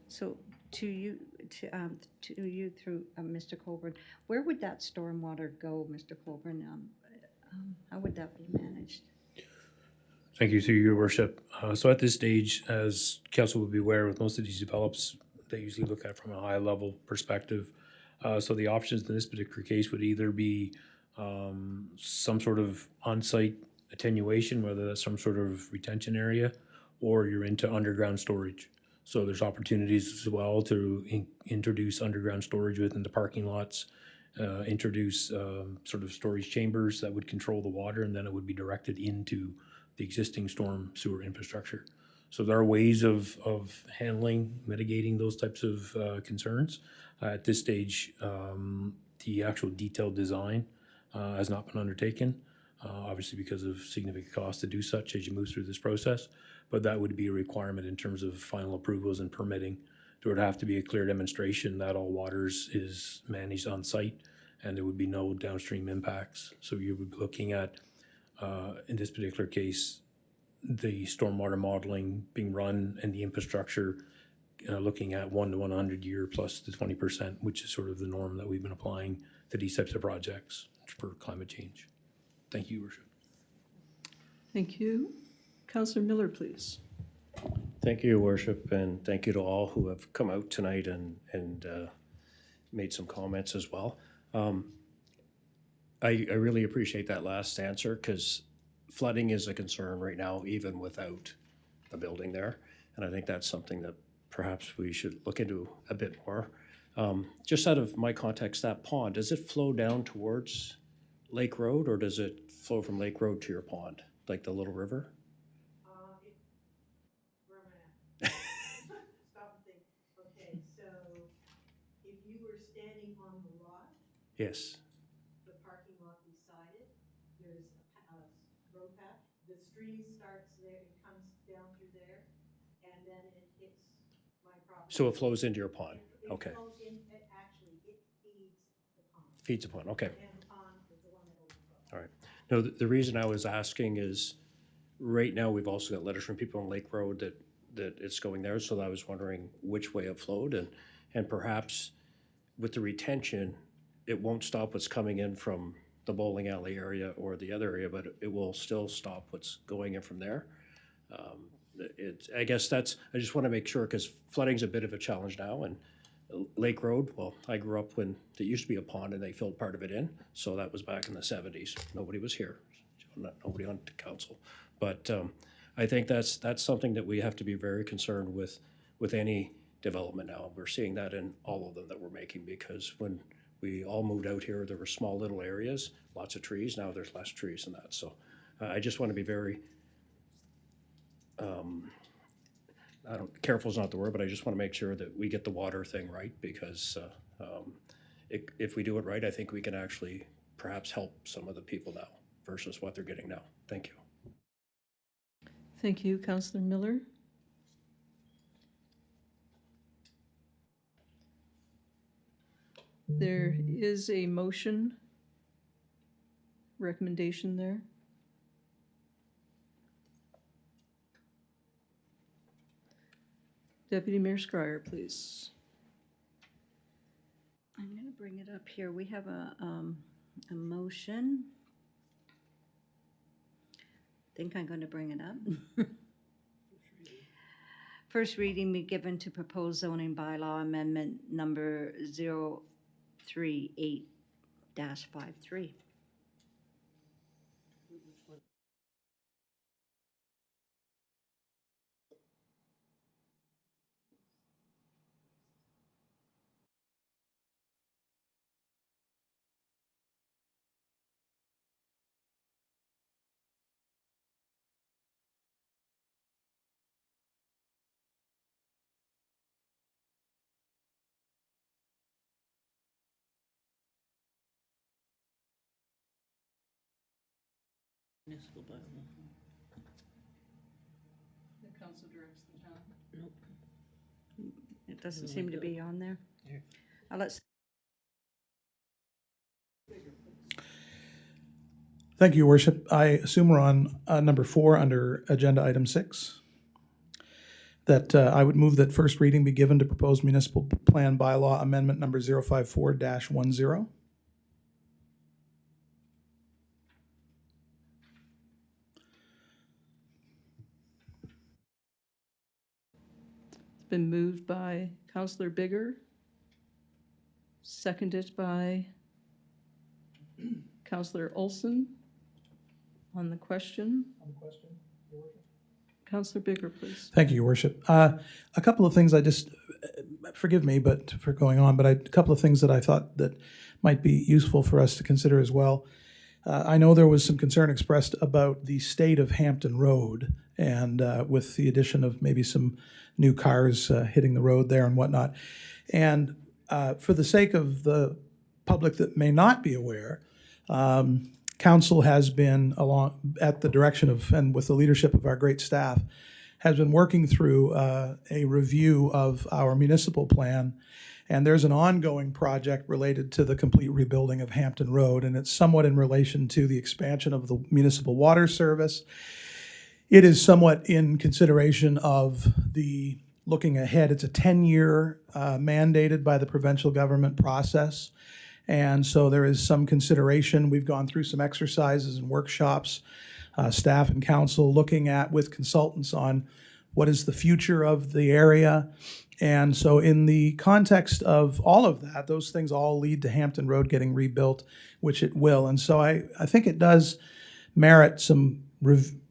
So to you through Mr. Colburn, where would that stormwater go, Mr. Colburn? How would that be managed? Thank you, through your worship. So at this stage, as council would be aware, with most of these develops, they usually look at from a high level perspective. So the options in this particular case would either be some sort of on-site attenuation, whether that's some sort of retention area, or you're into underground storage. So there's opportunities as well to introduce underground storage within the parking lots, introduce sort of storage chambers that would control the water, and then it would be directed into the existing storm sewer infrastructure. So there are ways of handling, mitigating those types of concerns. At this stage, the actual detailed design has not been undertaken, obviously because of significant cost to do such as you move through this process. But that would be a requirement in terms of final approvals and permitting. There would have to be a clear demonstration that all waters is managed on site and there would be no downstream impacts. So you would be looking at, in this particular case, the stormwater modeling being run and the infrastructure looking at 1 to 100 year plus the 20%, which is sort of the norm that we've been applying to these types of projects for climate change. Thank you, Your Worship. Thank you. Councillor Miller, please. Thank you, Your Worship, and thank you to all who have come out tonight and made some comments as well. I really appreciate that last answer because flooding is a concern right now, even without a building there. And I think that's something that perhaps we should look into a bit more. Just out of my context, that pond, does it flow down towards Lake Road or does it flow from Lake Road to your pond, like the little river? Where am I at? Stop and think. Okay, so if you were standing on the lot, Yes. the parking lot beside it, there's a road path. The stream starts there, it comes down through there, and then it hits my property. So it flows into your pond? It Okay. flows in, actually, it feeds the pond. Feeds the pond, okay. And the pond is the one that overflows. All right. No, the reason I was asking is right now we've also got letters from people on Lake Road that it's going there. So I was wondering which way it flowed and perhaps with the retention, it won't stop what's coming in from the bowling alley area or the other area, but it will still stop what's going in from there. I guess I just want to make sure because flooding's a bit of a challenge now and Lake Road, well, I grew up when there used to be a pond and they filled part of it in, so that was back in the 70s. Nobody was here, nobody on the council. But I think that's something that we have to be very concerned with any development now. We're seeing that in all of them that we're making, because when we all moved out here, there were small little areas, lots of trees. Now there's less trees than that. So I just want to be very, careful is not the word, but I just want to make sure that we get the water thing right, because if we do it right, I think we can actually perhaps help some of the people now versus what they're getting now. Thank you. Thank you, Councillor Miller. There is a motion recommendation there. Deputy Mayor Scryer, please. I'm going to bring it up here. We have a motion. I think I'm going to bring it up. First reading be given to proposed zoning bylaw amendment number 038-53. The council directs the town. It doesn't seem to be on there. Let's. Thank you, Your Worship. I assume we're on number 4 under agenda item 6. That I would move that first reading be given to proposed municipal plan bylaw amendment number 054-10. It's been moved by Councillor Bigger, seconded by Councillor Olson. On the question? Councillor Bigger, please. Thank you, Your Worship. A couple of things I just, forgive me but for going on, but a couple of things that I thought that might be useful for us to consider as well. I know there was some concern expressed about the state of Hampton Road, and with the addition of maybe some new cars hitting the road there and whatnot. And for the sake of the public that may not be aware, Council has been, along at the direction of and with the leadership of our great staff, has been working through a review of our municipal plan. And there's an ongoing project related to the complete rebuilding of Hampton Road, and it's somewhat in relation to the expansion of the municipal water service. It is somewhat in consideration of the looking ahead. It's a 10-year mandated by the provincial government process. And so there is some consideration. We've gone through some exercises and workshops, staff and council looking at with consultants on what is the future of the area. And so in the context of all of that, those things all lead to Hampton Road getting rebuilt, which it will. And so I think it does merit some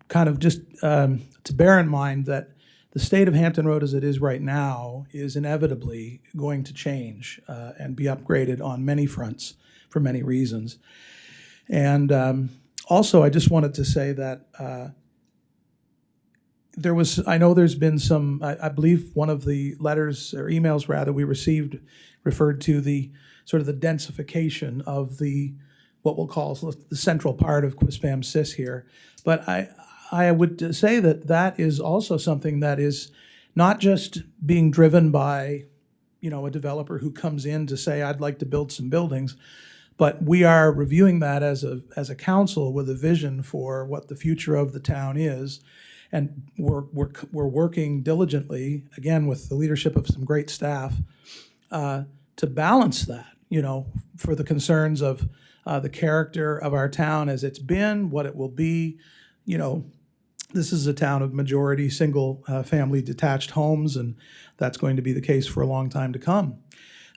kind of just to bear in mind that the state of Hampton Road as it is right now is inevitably going to change and be upgraded on many fronts for many reasons. And also, I just wanted to say that I know there's been some, I believe one of the letters or emails rather we received referred to the sort of the densification of what we'll call the central part of Quispamsis here. But I would say that is also something that is not just being driven by, a developer who comes in to say, I'd like to build some buildings, but we are reviewing that as a council with a vision for what the future of the town is. And we're working diligently, again, with the leadership of some great staff, to balance that, for the concerns of the character of our town as it's been, what it will be. This is a town of majority single family detached homes, and that's going to be the case for a long time to come.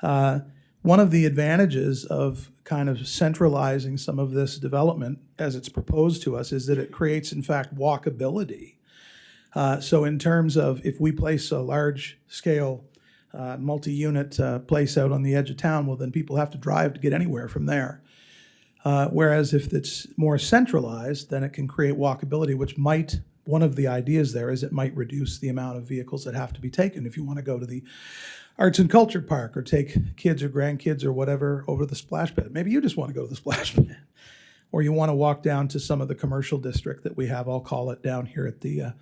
One of the advantages of kind of centralizing some of this development as it's proposed to us is that it creates, in fact, walkability. So in terms of if we place a large-scale multi-unit place out on the edge of town, well, then people have to drive to get anywhere from there. Whereas if it's more centralized, then it can create walkability, which might, one of the ideas there is it might reduce the amount of vehicles that have to be taken if you want to go to the Arts and Culture Park or take kids or grandkids or whatever over the splash pad. Maybe you just want to go to the splash pad. Or you want to walk down to some of the commercial district that we have, I'll call it, down here at the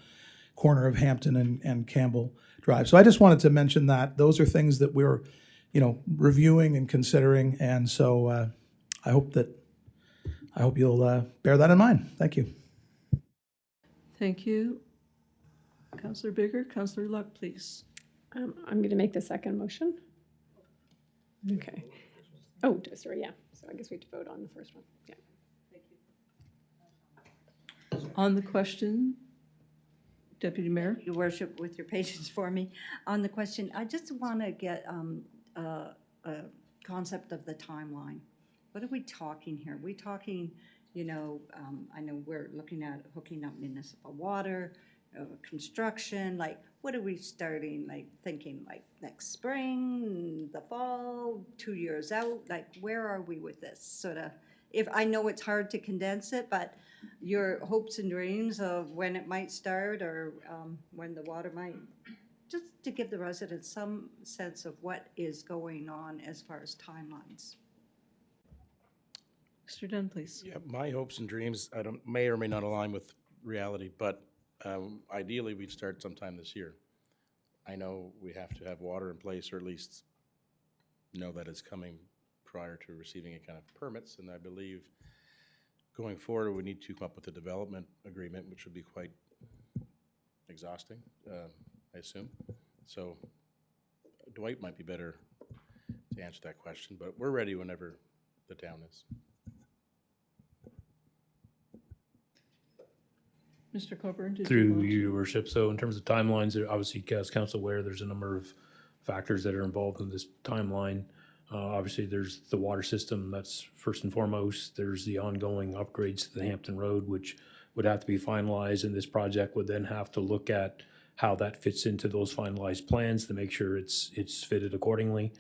corner of Hampton and Campbell Drive. So I just wanted to mention that. Those are things that we're, reviewing and considering. And so I hope you'll bear that in mind. Thank you. Thank you. Councillor Bigger, Councillor Luck, please. I'm going to make the second motion. Okay. Oh, sorry, yeah. So I guess we have to vote on the first one. Yeah. On the question, Deputy Mayor? Your worship, with your patience for me. On the question, I just want to get a concept of the timeline. What are we talking here? Are we talking, I know we're looking at hooking up municipal water, construction, like what are we starting, like thinking like next spring, the fall, 2 years out? Like where are we with this sort of, if I know it's hard to condense it, but your hopes and dreams of when it might start or when the water might, just to give the residents some sense of what is going on as far as timelines. Mr. Dunn, please. Yeah, my hopes and dreams, may or may not align with reality, but ideally we'd start sometime this year. I know we have to have water in place, or at least know that it's coming prior to receiving any kind of permits, and I believe going forward we need to come up with a development agreement, which would be quite exhausting, I assume. So Dwight might be better to answer that question, but we're ready whenever the town is. Mr. Coburn, did you Through want to? your worship. So in terms of timelines, obviously, as council aware, there's a number of factors that are involved in this timeline. Obviously, there's the water system, that's first and foremost. There's the ongoing upgrades to the Hampton Road, which would have to be finalized, and this project would then have to look at how that fits into those finalized plans to make sure it's fitted accordingly.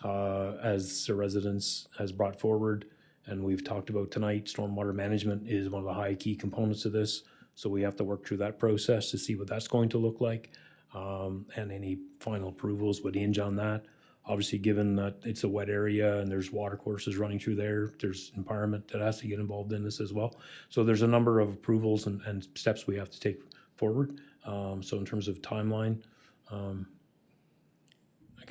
As the residents has brought forward, and we've talked about tonight, stormwater management is one of the high key components of this. So we have to work through that process to see what that's going to look like. And any final approvals would hinge on that. Obviously, given that it's a wet area and there's water courses running through there's environment that has to get involved in this as well. So there's a number of approvals and steps we have to take forward. So in terms of timeline, I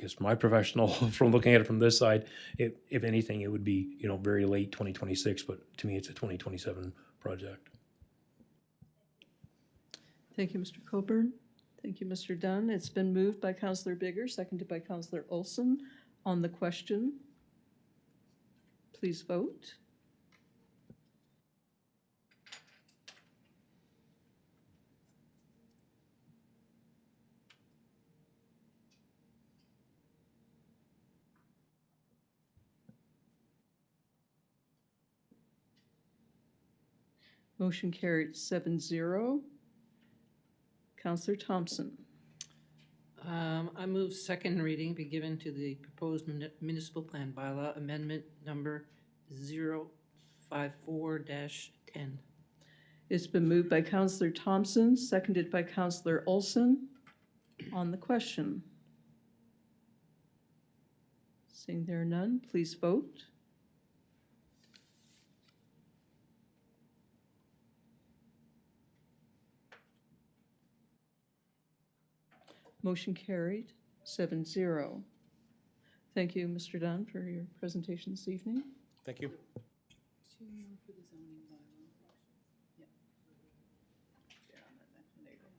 guess my professional, from looking at it from this side, if anything, it would be, very late 2026, but to me, it's a 2027 project. Thank you, Mr. Coburn. Thank you, Mr. Dunn. It's been moved by Councillor Bigger, seconded by Councillor Olson. On the question, please vote. Motion carried 7-0. Councillor Thompson. I move second reading be given to the proposed municipal plan bylaw amendment number 054-10. It's been moved by Councillor Thompson, seconded by Councillor Olson. On the question. Seeing there are none, please vote. Motion carried 7-0. Thank you, Mr. Dunn, for your presentation this evening. Thank you.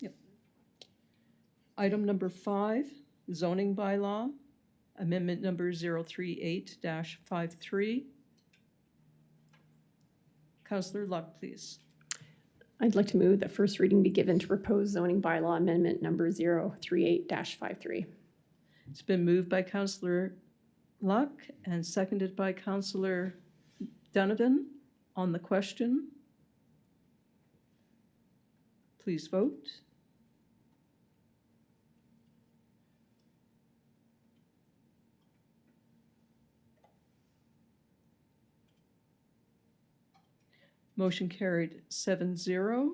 Yep. Item number 5, zoning bylaw, amendment number 038-53. Councillor Luck, please. I'd like to move that first reading be given to proposed zoning bylaw amendment number 038-53. It's been moved by Councillor Luck and seconded by Councillor Donovan on the question. Please vote. Motion carried 7-0.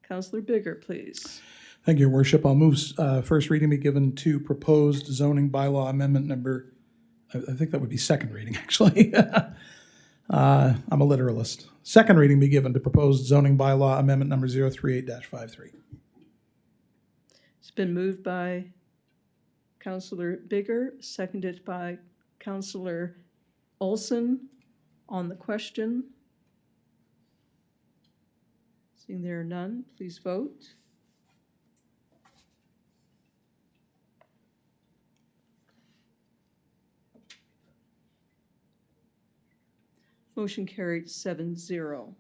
Councillor Bigger, please. Thank you, Your Worship. I'll move first reading be given to proposed zoning bylaw amendment number, I think that would be second reading, actually. I'm a literalist. Second reading be given to proposed zoning bylaw amendment number 038-53. It's been moved by Councillor Bigger, seconded by Councillor Olson on the question. Seeing there are none, please vote. Motion carried 7-0.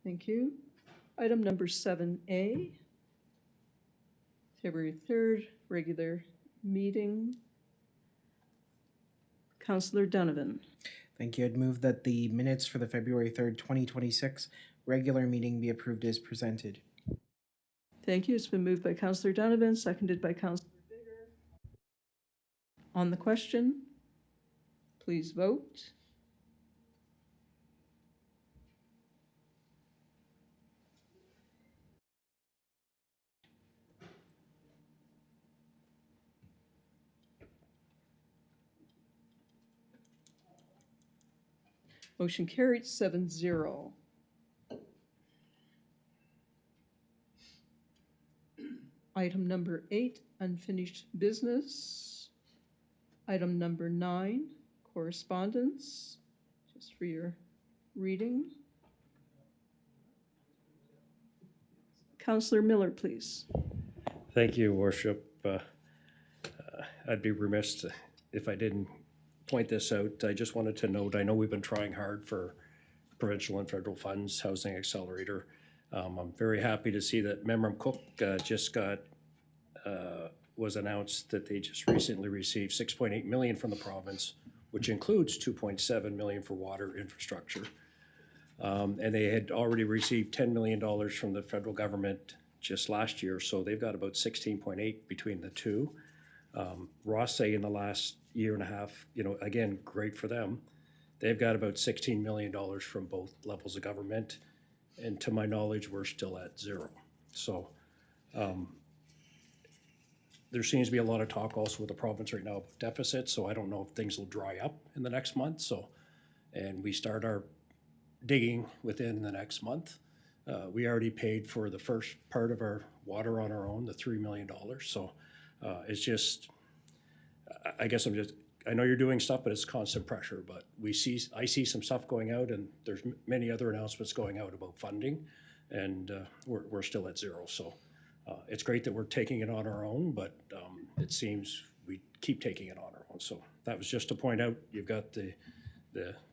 Thank you. Item number 7A, February 3rd, regular meeting. Councillor Donovan. Thank you. I'd move that the minutes for the February 3rd, 2026 regular meeting be approved as presented. Thank you. It's been moved by Councillor Donovan, seconded by Councillor Bigger. On the question, please vote. Motion carried 7-0. Item number 8, unfinished business. Item number 9, correspondence, just for your reading. Councillor Miller, please. Thank you, Worship. I'd be remiss if I didn't point this out. I just wanted to note, I know we've been trying hard for provincial and federal funds, Housing Accelerator. I'm very happy to see that Memram Cook was announced that they just recently received $6.8 million from the province, which includes $2.7 million for water infrastructure. And they had already received $10 million from the federal government just last year, so they've got about 16.8 between the two. Ross say in the last year and a half, again, great for them. They've got about $16 million from both levels of government, and to my knowledge, we're still at zero. So there seems to be a lot of talk also with the province right now about deficits, so I don't know if things will dry up in the next month. And we start our digging within the next month. We already paid for the first part of our water on our own, the $3 million. So it's just, I guess I know you're doing stuff, but it's constant pressure. But I see some stuff going out, and there's many other announcements going out about funding, and we're still at zero. So it's great that we're taking it on our own, but it seems we keep taking it on our own. So that was just to point out, you've got the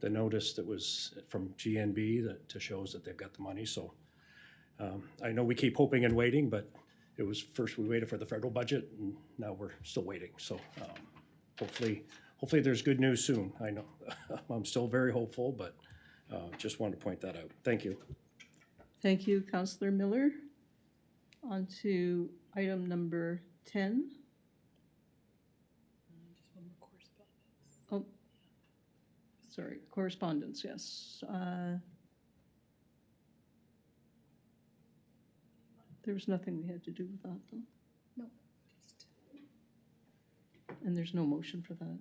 notice that was from GNB that shows that they've got the money. So I know we keep hoping and waiting, but it was first we waited for the federal budget, and now we're still waiting. So hopefully there's good news soon. I know I'm still very hopeful, but just wanted to point that out. Thank you. Thank you, Councillor Miller. On to item number 10. Oh, sorry, correspondence, yes. There was nothing we had to do with that, though? No. And there's no motion for that?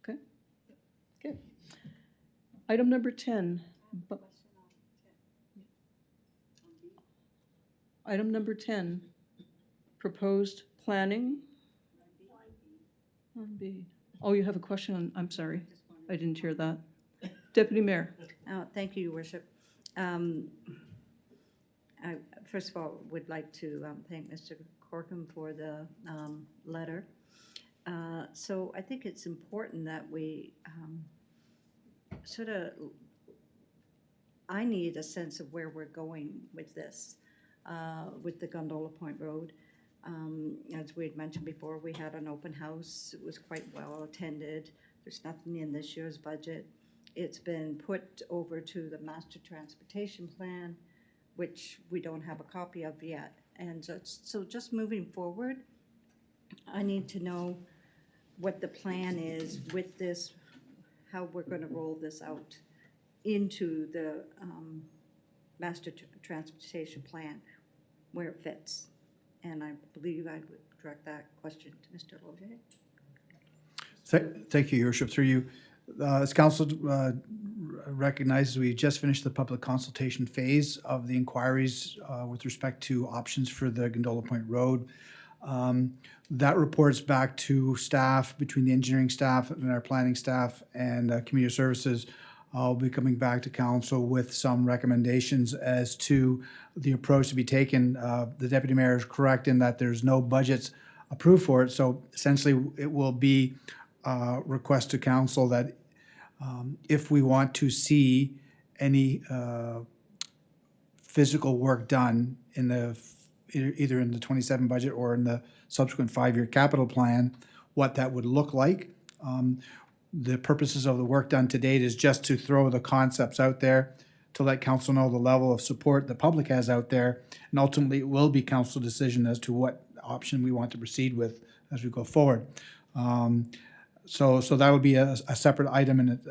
Okay. Okay. Item number 10. Item number 10, proposed planning. 1B. Oh, you have a question on, I'm sorry, I didn't hear that. Deputy Mayor. Thank you, Your Worship. I, first of all, would like to thank Mr. Corkum for the letter. So I think it's important that we I need a sense of where we're going with this, with the Gondola Point Road. As we had mentioned before, we had an open house. It was quite well attended. There's nothing in this year's budget. It's been put over to the master transportation plan, which we don't have a copy of yet. And so just moving forward, I need to know what the plan is with this, how we're going to roll this out into the master transportation plan, where it fits. And I believe I would direct that question to Mr. Loge. Thank you, Your Worship. Through you. As Council recognizes, we just finished the public consultation phase of the inquiries with respect to options for the Gondola Point Road. That reports back to staff, between the engineering staff and our planning staff and community services. I'll be coming back to council with some recommendations as to the approach to be taken. The deputy mayor is correct in that there's no budgets approved for it. So essentially, it will be a request to council that if we want to see any physical work done in the either in the 27 budget or in the subsequent 5-year capital plan, what that would look like. The purposes of the work done to date is just to throw the concepts out there to let council know the level of support the public has out there. And ultimately, it will be council decision as to what option we want to proceed with as we go forward. So that'll be a separate item in it,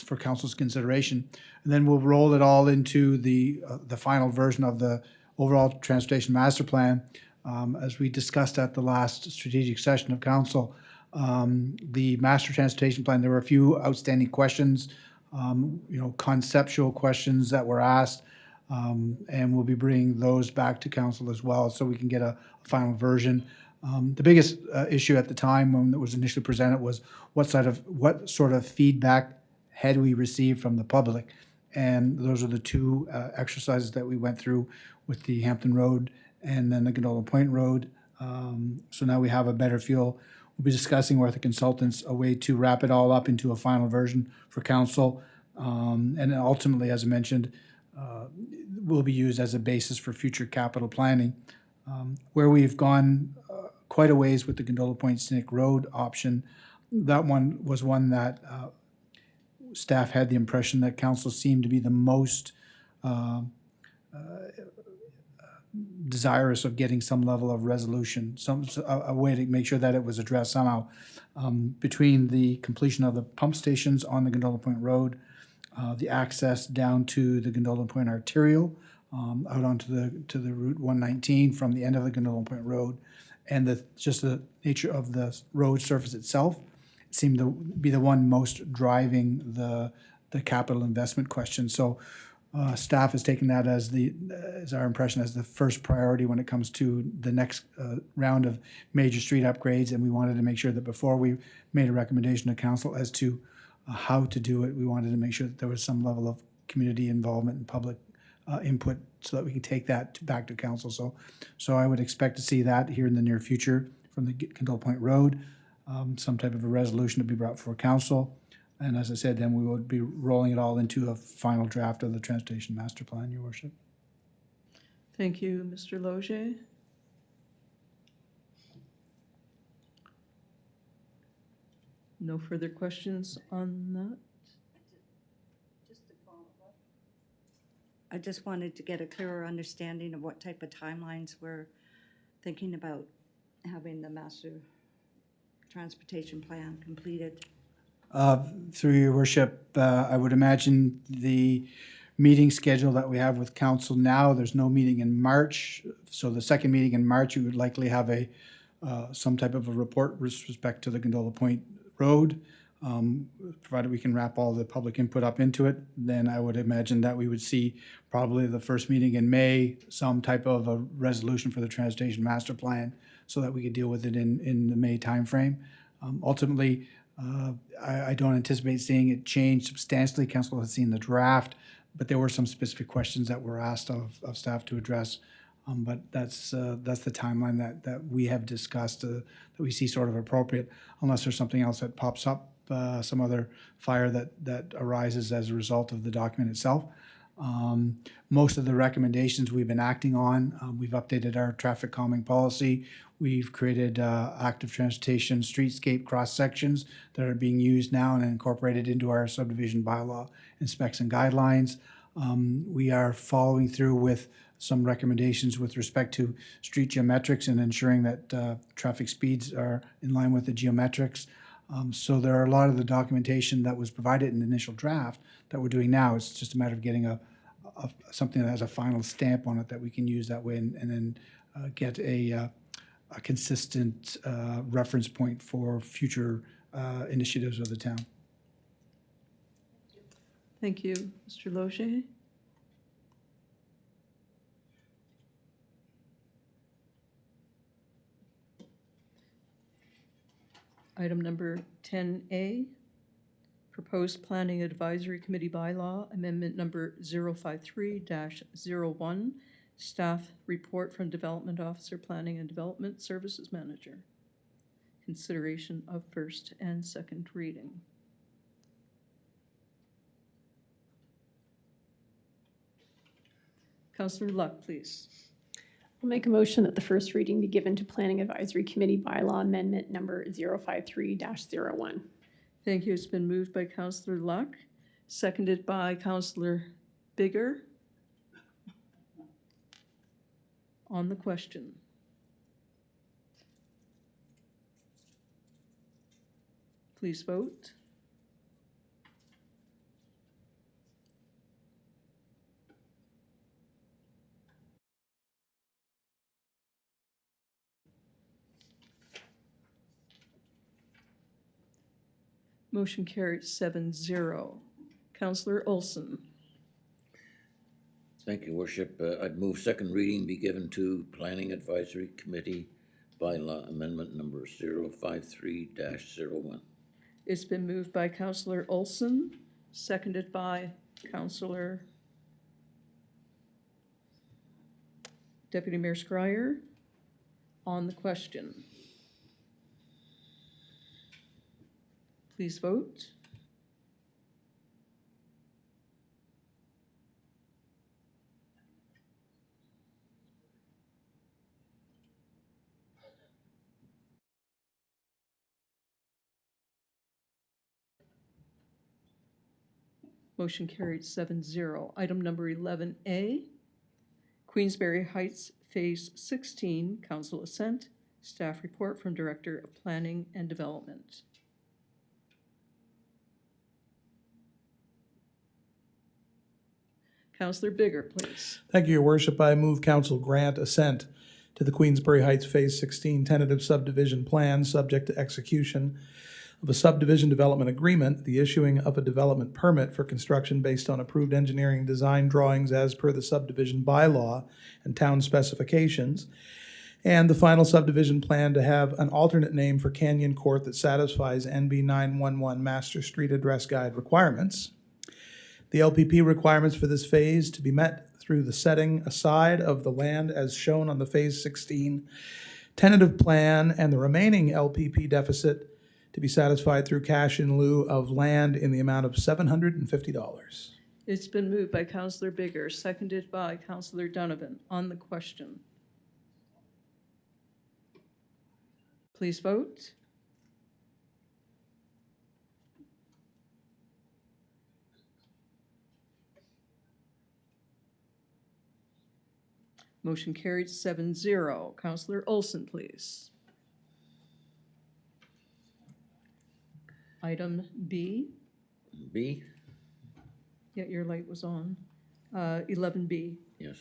for council's consideration. And then we'll roll it all into the final version of the overall transportation master plan. As we discussed at the last strategic session of council, the master transportation plan, there were a few outstanding questions, conceptual questions that were asked, and we'll be bringing those back to council as well so we can get a final version. The biggest issue at the time when it was initially presented was what sort of feedback had we received from the public, and those are the two exercises that we went through with the Hampton Road and then the Gondola Point Road. So now we have a better feel. We'll be discussing with the consultants a way to wrap it all up into a final version for council, and then ultimately, as I mentioned, will be used as a basis for future capital planning. Where we've gone quite a ways with the Gondola Point Scenic Road option, that one was one that staff had the impression that council seemed to be the most desirous of getting some level of resolution, a way to make sure that it was addressed somehow. Between the completion of the pump stations on the Gondola Point Road, the access down to the Gondola Point Arterial, out onto the Route 119 from the end of the Gondola Point Road, and just the nature of the road surface itself seemed to be the one most driving the capital investment question. So staff has taken that as our impression as the first priority when it comes to the next round of major street upgrades, and we wanted to make sure that before we made a recommendation to council as to how to do it, we wanted to make sure that there was some level of community involvement and public input so that we can take that back to council. So I would expect to see that here in the near future from the Gondola Point Road, some type of a resolution to be brought before council. And as I said, then we would be rolling it all into a final draft of the transportation master plan, Your Worship. Thank you, Mr. Loge. No further questions on that? I just wanted to get a clearer understanding of what type of timelines we're thinking about having the master transportation plan completed. Through Your Worship, I would imagine the meeting schedule that we have with council now, there's no meeting in March. So the second meeting in March, we would likely have some type of a report with respect to the Gondola Point Road. Provided we can wrap all the public input up into it, then I would imagine that we would see probably the first meeting in May, some type of a resolution for the transportation master plan so that we could deal with it in the May timeframe. Ultimately, I don't anticipate seeing it change substantially. Council has seen the draft, but there were some specific questions that were asked of staff to address. But that's the timeline that we have discussed that we see sort of appropriate, unless there's something else that pops up, some other fire that arises as a result of the document itself. Most of the recommendations we've been acting on. We've updated our traffic calming policy. We've created active transportation streetscape cross-sections that are being used now and incorporated into our subdivision bylaw and specs and guidelines. We are following through with some recommendations with respect to street geometrics and ensuring that traffic speeds are in line with the geometrics. So there are a lot of the documentation that was provided in the initial draft that we're doing now. It's just a matter of getting something that has a final stamp on it that we can use that way and then get a consistent reference point for future initiatives of the town. Thank you. Mr. Loger? Item number 10A, Proposed Planning Advisory Committee Bylaw, Amendment number 053-01, Staff Report from Development Officer, Planning and Development Services Manager. Consideration of first and second reading. Councillor Luck, please. I'll make a motion that the first reading be given to Planning Advisory Committee Bylaw Amendment number 053-01. Thank you. It's been moved by Councillor Luck, seconded by Councillor Bigger. On the question. Please vote. Motion carried 7-0. Councillor Olson. Thank you, Worship. I'd move second reading be given to Planning Advisory Committee Bylaw Amendment number 053-01. It's been moved by Councillor Olson, seconded by Councillor Deputy Mayor Scryer. On the question. Please vote. Motion carried 7-0. Item number 11A, Queensberry Heights Phase 16, Council Assent, Staff Report from Director of Planning and Development. Councillor Bigger, please. Thank you, Your Worship. I move Council grant assent to the Queensberry Heights Phase 16 tentative subdivision plan, subject to execution of a subdivision development agreement, the issuing of a development permit for construction based on approved engineering design drawings as per the subdivision bylaw and town specifications, and the final subdivision plan to have an alternate name for Canyon Court that satisfies NB 911 Master Street Address Guide requirements. The LPP requirements for this phase to be met through the setting aside of the land as shown on the Phase 16 tentative plan, and the remaining LPP deficit to be satisfied through cash in lieu of land in the amount of $750. It's been moved by Councillor Bigger, seconded by Councillor Donovan. On the question. Please vote. Motion carried 7-0. Councillor Olson, please. Item B. B? Yeah, your light was on. 11B. Yes.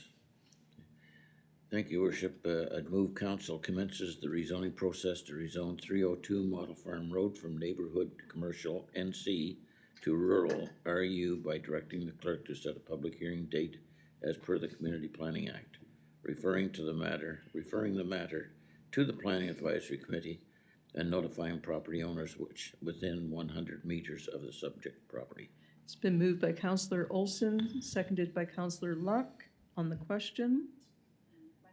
Thank you, Worship. I'd move council commences the rezoning process to rezone 302 Model Farm Road from neighborhood commercial NC to rural RU by directing the clerk to set a public hearing date as per the Community Planning Act, referring the matter to the Planning Advisory Committee and notifying property owners which within 100 meters of the subject property. It's been moved by Councillor Olson, seconded by Councillor Luck. On the question.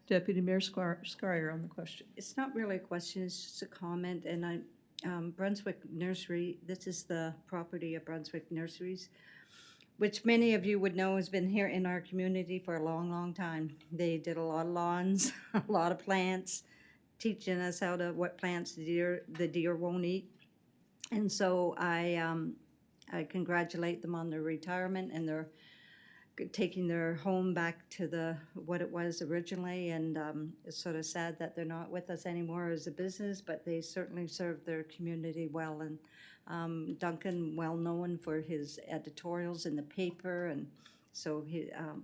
Deputy Mayor Scryer on the question. It's not really a question, it's just a comment, and Brunswick Nursery, this is the property of Brunswick Nurseries. which many of you would know has been here in our community for a long, long time. They did a lot of lawns, a lot of plants, teaching us what plants the deer won't eat. And so I congratulate them on their retirement, and they're taking their home back to what it was originally. And it's sort of sad that they're not with us anymore as a business, but they certainly served their community well. And Duncan, well known for his editorials in the paper, and so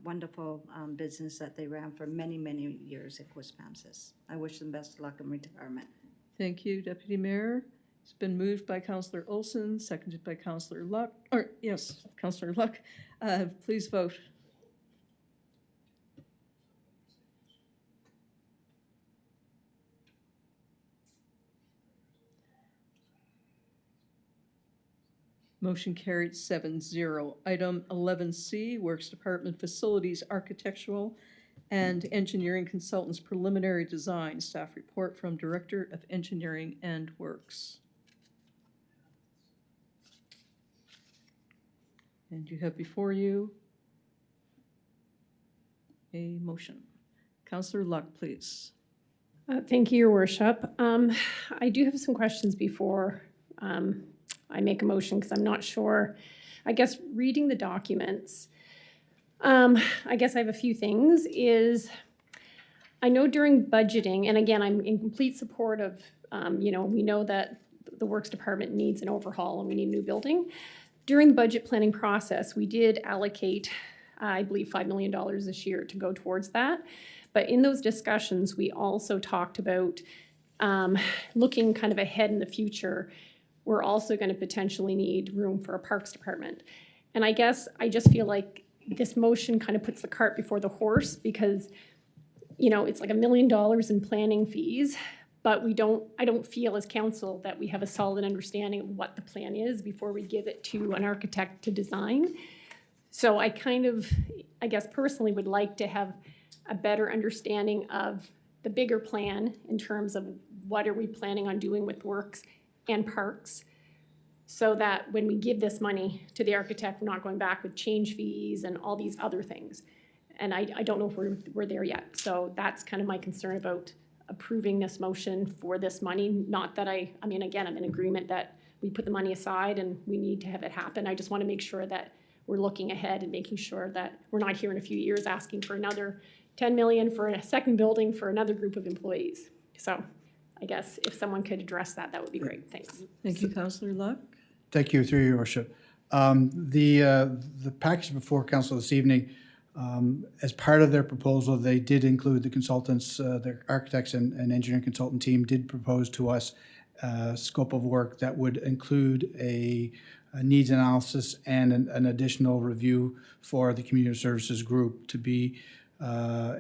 wonderful business that they ran for many, many years at Quispamsis. I wish them best of luck in retirement. Thank you, Deputy Mayor. It's been moved by Councillor Olson, seconded by Councillor Luck, or yes, Councillor Luck. Please vote. Motion carried 7-0. Item 11C, Works Department Facilities Architectural and Engineering Consultants Preliminary Design. Staff report from Director of Engineering and Works. And you have before you a motion. Councillor Luck, please. Thank you, Your Worship. I do have some questions before I make a motion, because I'm not sure. I guess reading the documents, I guess I have a few things. I know during budgeting, and again, I'm in complete support of, we know that the Works Department needs an overhaul and we need a new building. During the budget planning process, we did allocate, I believe, $5 million this year to go towards that. But in those discussions, we also talked about looking kind of ahead in the future. We're also going to potentially need room for a Parks Department. And I guess I just feel like this motion kind of puts the cart before the horse, because, it's like $1 million in planning fees, but I don't feel as council that we have a solid understanding of what the plan is before we give it to an architect to design. So I guess personally would like to have a better understanding of the bigger plan in terms of what are we planning on doing with works and parks, so that when we give this money to the architect, we're not going back with change fees and all these other things. And I don't know if we're there yet. So that's kind of my concern about approving this motion for this money. Not that again, I'm in agreement that we put the money aside and we need to have it happen. I just want to make sure that we're looking ahead and making sure that we're not here in a few years asking for another 10 million for a second building for another group of employees. So I guess if someone could address that, that would be great. Thanks. Thank you, Councillor Luck. Thank you, through your worship. The package before council this evening, as part of their proposal, they did include the consultants, their architects and engineering consultant team did propose to us a scope of work that would include a needs analysis and an additional review for the community services group to be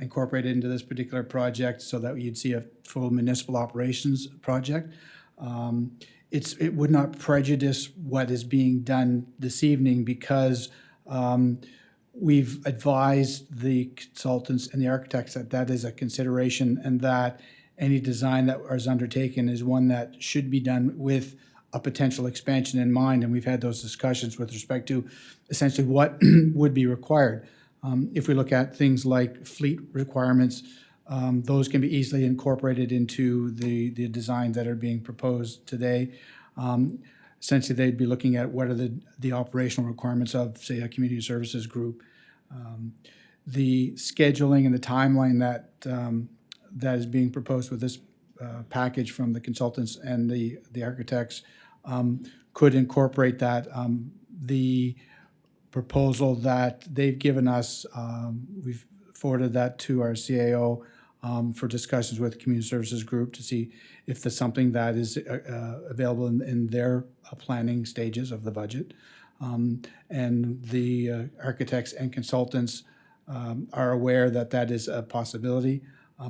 incorporated into this particular project, so that you'd see a full municipal operations project. It would not prejudice what is being done this evening, because we've advised the consultants and the architects that that is a consideration, and that any design that is undertaken is one that should be done with a potential expansion in mind. And we've had those discussions with respect to essentially what would be required. If we look at things like fleet requirements, those can be easily incorporated into the designs that are being proposed today. Essentially, they'd be looking at what are the operational requirements of, say, a community services group. The scheduling and the timeline that is being proposed with this package from the consultants and the architects could incorporate that. The proposal that they've given us, we've forwarded that to our CAO for discussions with the community services group to see if there's something that is available in their planning stages of the budget. And the architects and consultants are aware that that is a possibility.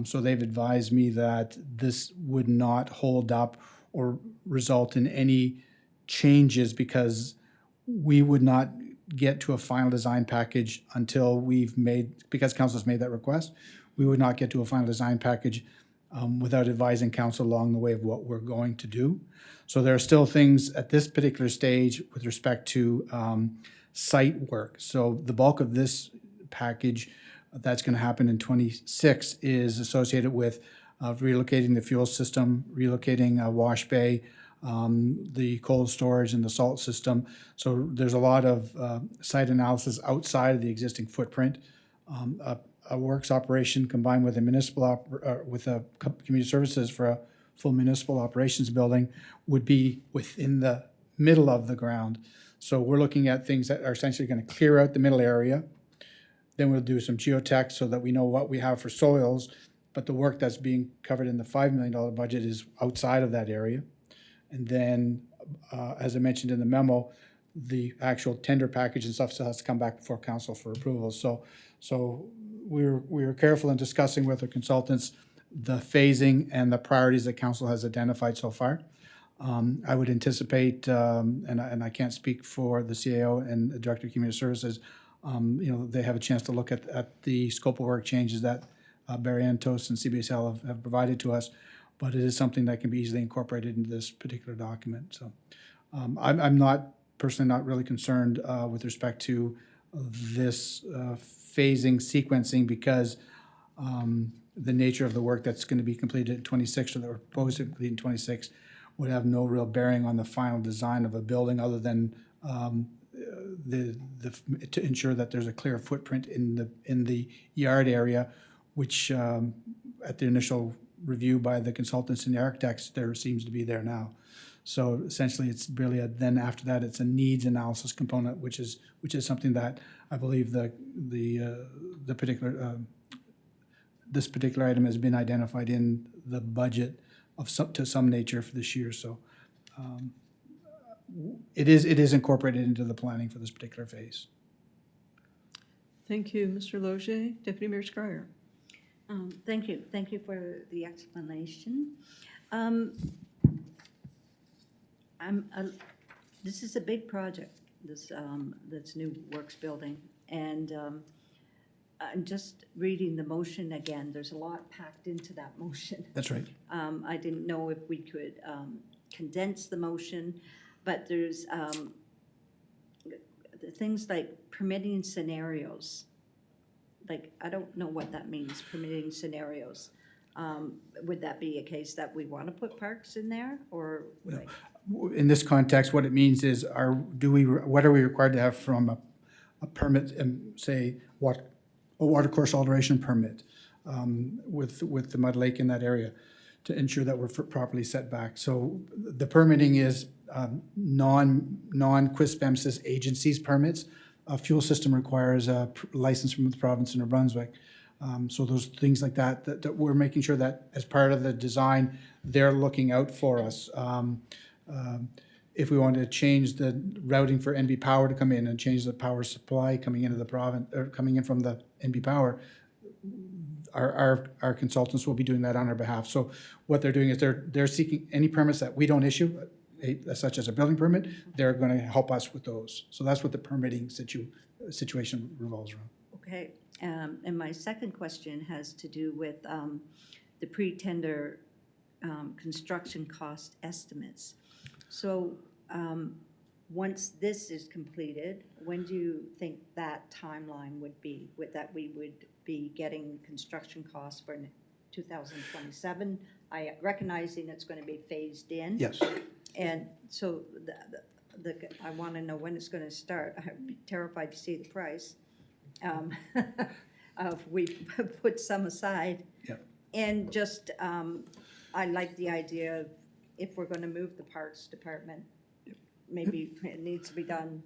So they've advised me that this would not hold up or result in any changes, because we would not get to a final design package until because council's made that request, we would not get to a final design package without advising council along the way of what we're going to do. So there are still things at this particular stage with respect to site work. So the bulk of this package that's going to happen in 26 is associated with relocating the fuel system, relocating a wash bay, the cold storage and the salt system. So there's a lot of site analysis outside of the existing footprint. A works operation combined with a with a community services for a full municipal operations building would be within the middle of the ground. So we're looking at things that are essentially going to clear out the middle area. Then we'll do some geotech so that we know what we have for soils, but the work that's being covered in the $5 million budget is outside of that area. And then, as I mentioned in the memo, the actual tender package and stuff still has to come back before council for approval. So we were careful in discussing with the consultants the phasing and the priorities that council has identified so far. I would anticipate, and I can't speak for the CAO and the Director of Community Services, they have a chance to look at the scope of work changes that Barry Antos and CBSL have provided to us, but it is something that can be easily incorporated into this particular document. So I'm not personally not really concerned with respect to this phasing sequencing because the nature of the work that's going to be completed in 26 or that we're proposed to complete in 26 would have no real bearing on the final design of a building other than to ensure that there's a clear footprint in the yard area, which at the initial review by the consultants and the architects, there seems to be there now. So essentially, it's really then after that, it's a needs analysis component, which is something that I believe the particular this particular item has been identified in the budget of to some nature for this year. So it is incorporated into the planning for this particular phase. Thank you, Mr. Logier. Deputy Mayor Schreier. Thank you for the explanation. This is a big project, this new works building, and I'm just reading the motion again. There's a lot packed into that motion. That's right. I didn't know if we could condense the motion, but there's the things like permitting scenarios. Like, I don't know what that means, permitting scenarios. Would that be a case that we want to put parks in there, or like? In this context, what it means is, what are we required to have from a permit, say, a water course alteration permit with the mud lake in that area to ensure that we're properly set back. So the permitting is non-Quispamsis agencies permits. A fuel system requires a license from the province of New Brunswick. So those things like that we're making sure that as part of the design, they're looking out for us. If we want to change the routing for NB Power to come in and change the power supply coming into the province or coming in from the NB Power, our consultants will be doing that on our behalf. So what they're doing is they're seeking any permits that we don't issue, such as a building permit. They're going to help us with those. So that's what the permitting situation revolves around. Okay, and my second question has to do with the pre-tender construction cost estimates. So once this is completed, when do you think that timeline would be, that we would be getting construction costs for 2027? Recognizing it's going to be phased in. Yes. And so I want to know when it's going to start. I'd be terrified to see the price. We put some aside. Yep. And just, I like the idea of if we're going to move the parks department, maybe it needs to be done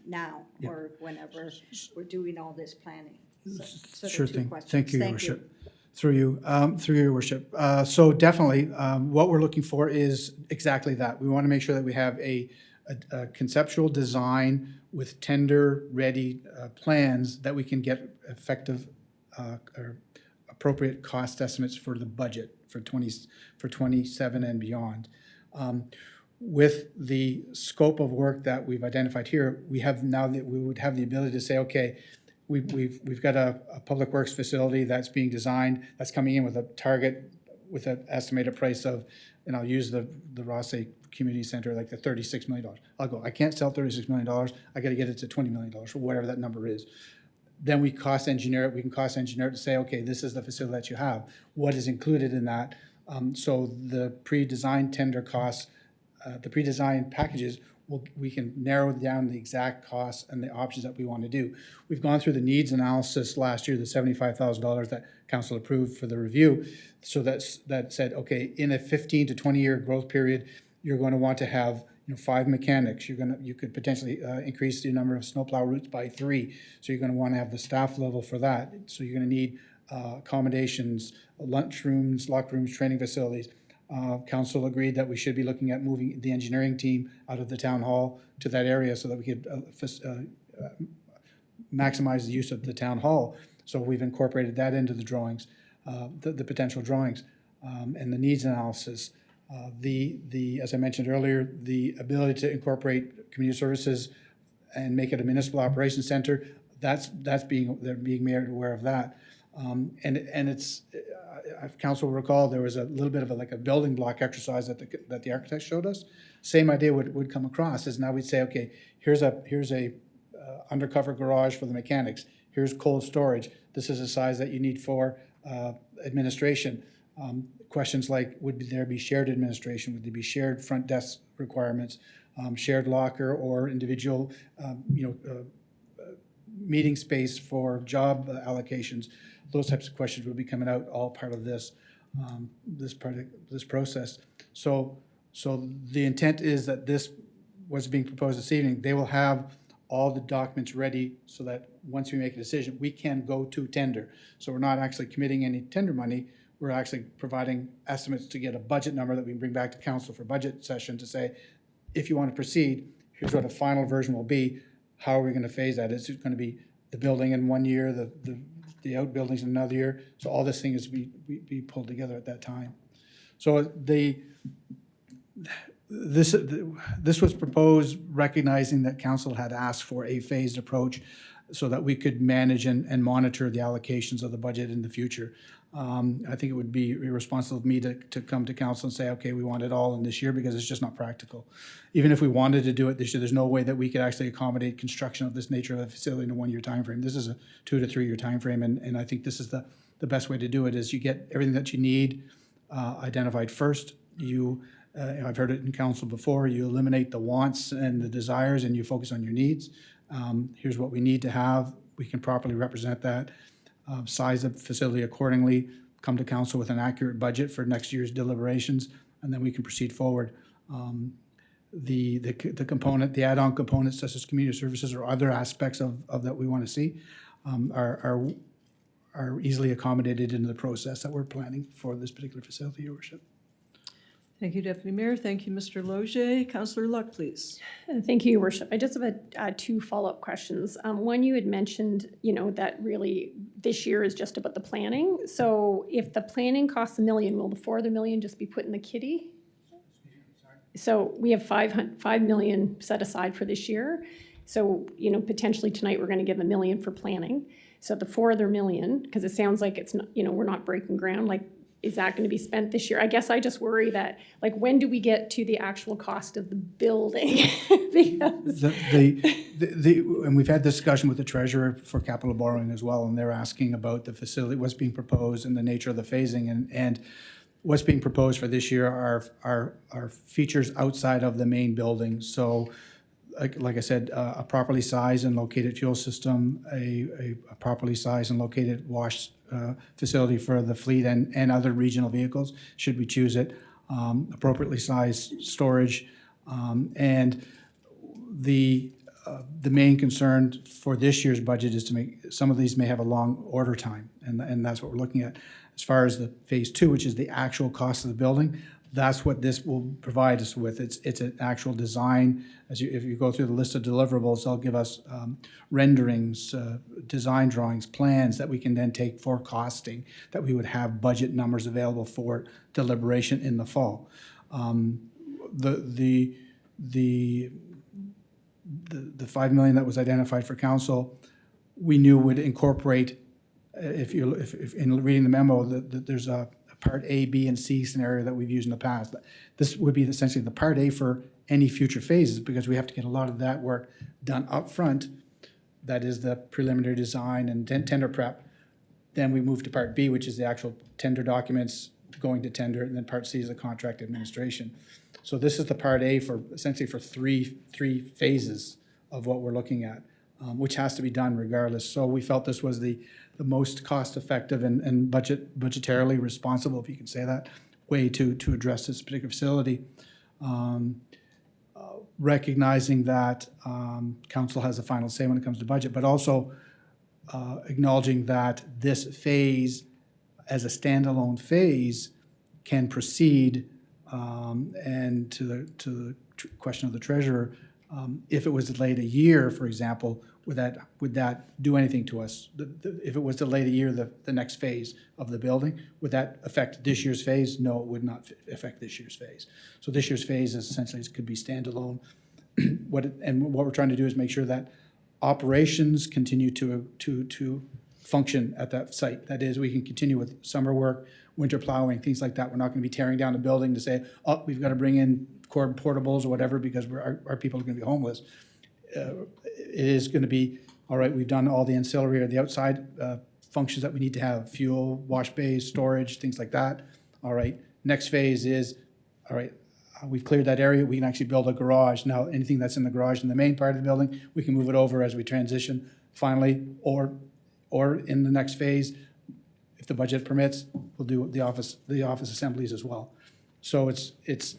now or whenever we're doing all this planning. So Sure thing. questions. Thank you, Your Worship. Through you, Your Worship. So definitely, what we're looking for is exactly that. We want to make sure that we have a conceptual design with tender-ready plans that we can get effective or appropriate cost estimates for the budget for 27 and beyond. With the scope of work that we've identified here, we have now that we would have the ability to say, okay, we've got a public works facility that's being designed, that's coming in with a target with an estimated price of, and I'll use the Rossay Community Center, like the $36 million. I'll go, I can't sell $36 million, I gotta get it to $20 million, or whatever that number is. Then we cost engineer it, we can cost engineer it to say, okay, this is the facility that you have. What is included in that? So the pre-designed tender costs, the pre-designed packages, we can narrow down the exact costs and the options that we want to do. We've gone through the needs analysis last year, the $75,000 that council approved for the review. So that said, okay, in a 15 to 20 year growth period, you're going to want to have 5 mechanics. You could potentially increase the number of snowplow routes by 3. So you're going to want to have the staff level for that. So you're going to need accommodations, lunchrooms, locker rooms, training facilities. Council agreed that we should be looking at moving the engineering team out of the town hall to that area so that we could maximize the use of the town hall. So we've incorporated that into the drawings, the potential drawings, and the needs analysis. As I mentioned earlier, the ability to incorporate community services and make it a municipal operations center, they're being made aware of that. And it's, if council will recall, there was a little bit of a building block exercise that the architect showed us. Same idea would come across, is now we'd say, okay, here's a undercover garage for the mechanics. Here's cold storage. This is the size that you need for administration. Questions like, would there be shared administration? Would there be shared front desk requirements, shared locker, or individual, meeting space for job allocations? Those types of questions will be coming out, all part of this process. So the intent is that this was being proposed this evening. They will have all the documents ready so that once we make a decision, we can go to tender. So we're not actually committing any tender money. We're actually providing estimates to get a budget number that we can bring back to council for budget session to say, if you want to proceed, here's what a final version will be. How are we going to phase that? Is it going to be the building in 1 year, the outbuildings in another year? So all this thing is be pulled together at that time. So this was proposed recognizing that council had asked for a phased approach so that we could manage and monitor the allocations of the budget in the future. I think it would be irresponsible of me to come to council and say, okay, we want it all in this year, because it's just not practical. Even if we wanted to do it this year, there's no way that we could actually accommodate construction of this nature of a facility in a 1 year time frame. This is a 2 to 3 year time frame, and I think this is the best way to do it, is you get everything that you need identified first. I've heard it in council before, you eliminate the wants and the desires and you focus on your needs. Here's what we need to have. We can properly represent that. Size the facility accordingly, come to council with an accurate budget for next year's deliberations, and then we can proceed forward. The add-on components such as community services or other aspects of that we want to see are easily accommodated into the process that we're planning for this particular facility, Your Worship. Thank you, Deputy Mayor. Thank you, Mr. Loge. Councillor Luck, please. Thank you, Your Worship. I just have 2 follow-up questions. One, you had mentioned, that really this year is just about the planning. So if the planning costs $1 million, will the 4 other million just be put in the kitty? So we have $5 million set aside for this year. So, potentially tonight we're going to give $1 million for planning. So the 4 other million, because it sounds like it's not, we're not breaking ground, is that going to be spent this year? I guess I just worry that, when do we get to the actual cost of the building? Because and we've had discussion with the treasurer for capital borrowing as well, and they're asking about the facility, what's being proposed, and the nature of the phasing, and what's being proposed for this year are features outside of the main building. So, like I said, a properly sized and located fuel system, a properly sized and located wash facility for the fleet and other regional vehicles, should we choose it, appropriately sized storage, and the main concern for this year's budget is to make, some of these may have a long order time, and that's what we're looking at. As far as the phase 2, which is the actual cost of the building, that's what this will provide us with. It's an actual design. If you go through the list of deliverables, they'll give us renderings, design drawings, plans that we can then take for costing, that we would have budget numbers available for deliberation in the fall. The $5 million that was identified for council, we knew would incorporate, if in reading the memo, that there's a Part A, B, and C scenario that we've used in the past. This would be essentially the Part A for any future phases, because we have to get a lot of that work done up front. That is the preliminary design and tender prep. Then we move to Part B, which is the actual tender documents going to tender, and then Part C is the contract administration. So this is the Part A for essentially for three phases of what we're looking at, which has to be done regardless. So we felt this was the most cost-effective and budgetarily responsible, if you can say that, way to address this particular facility. Recognizing that council has the final say when it comes to budget, but also acknowledging that this phase, as a standalone phase, can proceed. And to the question of the treasurer, if it was delayed a year, for example, would that do anything to us? If it was delayed a year, the next phase of the building, would that affect this year's phase? No, it would not affect this year's phase. So this year's phase is essentially, it could be standalone. What we're trying to do is make sure that operations continue to function at that site. That is, we can continue with summer work, winter plowing, things like that. We're not going to be tearing down a building to say, oh, we've got to bring in cord portables or whatever because our people are going to be homeless. It is going to be, all right, we've done all the ancillary or the outside functions that we need to have, fuel, wash bays, storage, things like that. All right, next phase is, all right, we've cleared that area, we can actually build a garage. Now, anything that's in the garage in the main part of the building, we can move it over as we transition finally, or in the next phase, if the budget permits, we'll do the office assemblies as well. So it's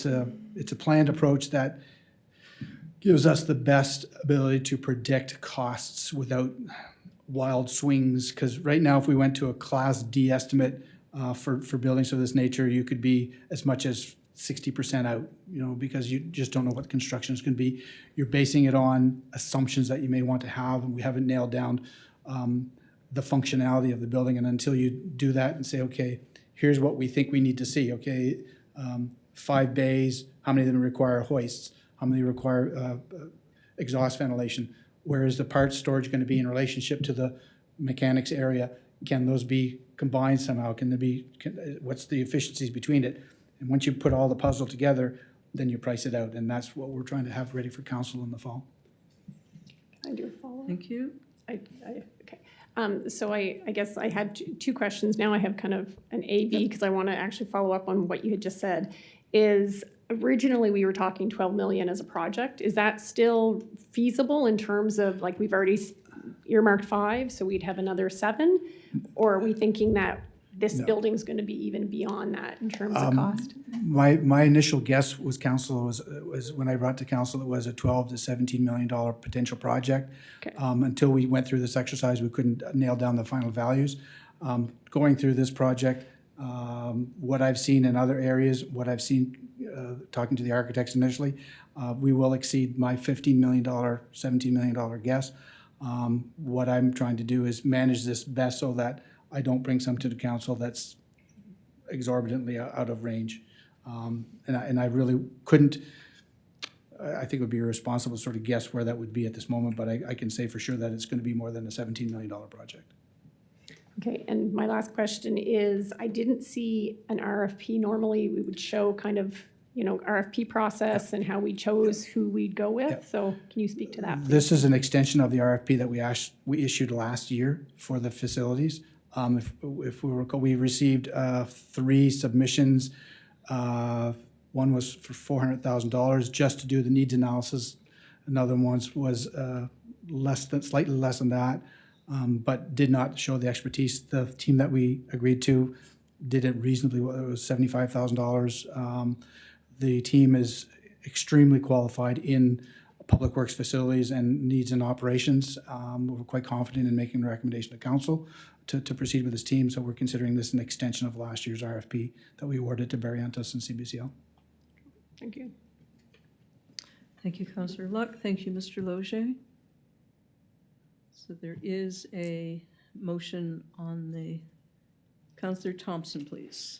a planned approach that gives us the best ability to predict costs without wild swings. Because right now, if we went to a Class D estimate for buildings of this nature, you could be as much as 60% out, because you just don't know what construction is going to be. You're basing it on assumptions that you may want to have, and we haven't nailed down the functionality of the building. And until you do that and say, okay, here's what we think we need to see. Okay, 5 bays, how many of them require hoists? How many require exhaust ventilation? Where is the parts storage going to be in relationship to the mechanics area? Can those be combined somehow? What's the efficiencies between it? And once you put all the puzzle together, then you price it out. And that's what we're trying to have ready for council in the fall. Can I do a follow-up? Thank you. Okay. So I guess I had two questions. Now I have kind of an A-B because I want to actually follow up on what you had just said. Is originally we were talking 12 million as a project. Is that still feasible in terms of, like, we've already earmarked 5, so we'd have another 7? Or are we thinking that this building's going to be even beyond that in terms of cost? My initial guess was was when I brought to council, it was a $12 to $17 million potential project. Okay. Until we went through this exercise, we couldn't nail down the final values. Going through this project, what I've seen in other areas, what I've seen talking to the architects initially, we will exceed my $15 million, $17 million guess. What I'm trying to do is manage this best so that I don't bring something to the council that's exorbitantly out of range. And I really couldn't, I think it would be irresponsible to sort of guess where that would be at this moment, but I can say for sure that it's going to be more than a $17 million project. Okay, and my last question is, I didn't see an RFP. Normally, we would show kind of, RFP process and how we chose who we'd go with. Yep. So can you speak to that, please? This is an extension of the RFP that we issued last year for the facilities. If we recall, we received 3 submissions. One was for $400,000 just to do the needs analysis. Another one was slightly less than that, but did not show the expertise. The team that we agreed to did it reasonably well. It was $75,000. The team is extremely qualified in public works facilities and needs and operations. We're quite confident in making a recommendation to council to proceed with this team. So we're considering this an extension of last year's RFP that we awarded to Barrientos and CBCL. Thank you. Thank you, Councillor Luck. Thank you, Mr. Loge. So there is a motion on the, Councillor Thompson, please.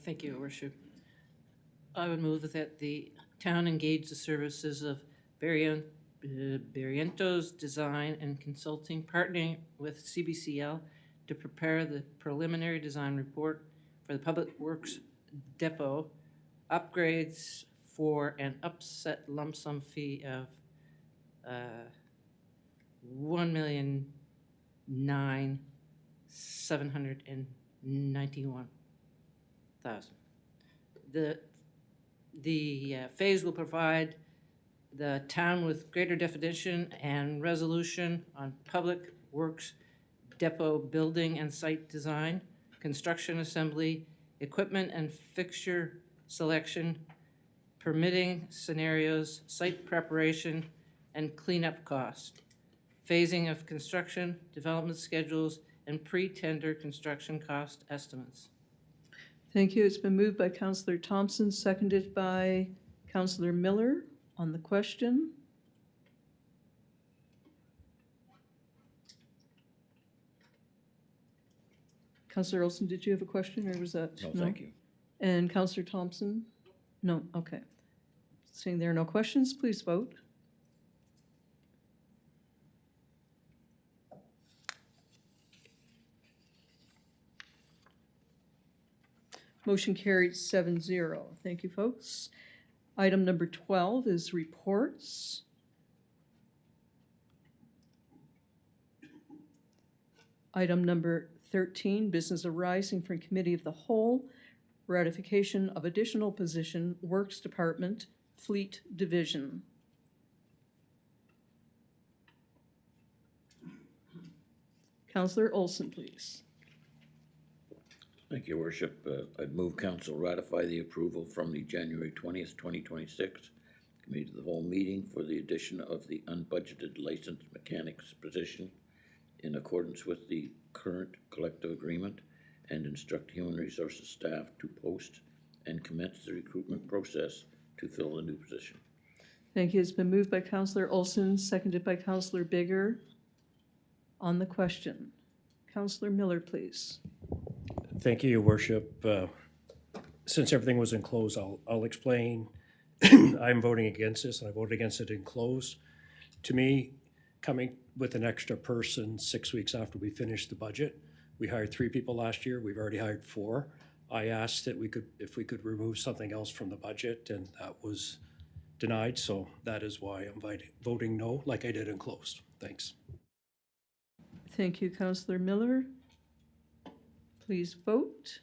Thank you, Your Worship. I would move that the town engage the services of Barrientos Design and Consulting, partnering with CBCL to prepare the preliminary design report for the Public Works Depot upgrades for an upset lump sum fee of $1,791,000. The phase will provide the town with greater definition and resolution on public works depot building and site design, construction assembly, equipment and fixture selection, permitting scenarios, site preparation, and cleanup cost, phasing of construction, development schedules, and pre-tender construction cost estimates. Thank you. It's been moved by Councillor Thompson, seconded by Councillor Miller. On the question? Councillor Olson, did you have a question, or was that? No, thank you. And Councillor Thompson? No, okay. Seeing there are no questions, please vote. Motion carried 7-0. Thank you, folks. Item number 12 is reports. Item number 13, business arising from Committee of the Whole, ratification of additional position, Works Department, Fleet Division. Councillor Olson, please. Thank you, Your Worship. I'd move council ratify the approval from the January 20th, 2026 Committee of the Whole meeting for the addition of the unbudgeted licensed mechanics position in accordance with the current collective agreement, and instruct human resources staff to post and commence the recruitment process to fill the new position. Thank you. It's been moved by Councillor Olson, seconded by Councillor Bigger. On the question, Councillor Miller, please. Thank you, Your Worship. Since everything was in close, I'll explain. I'm voting against this, and I voted against it in close. To me, coming with an extra person 6 weeks after we finished the budget, we hired 3 people last year. We've already hired 4. I asked that if we could remove something else from the budget, and that was denied. So that is why I'm voting no, like I did in closed. Thanks. Thank you, Councillor Miller. Please vote.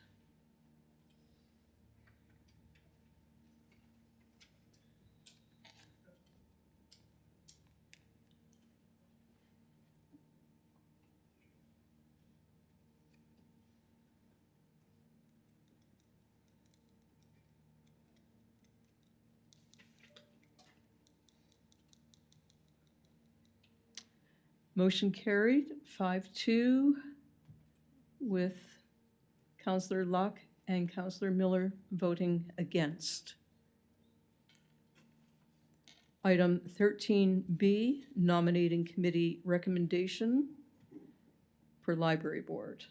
Motion carried 5-2 with Councillor Luck and Councillor Miller voting against. Item 13B, nominating committee recommendation for library board.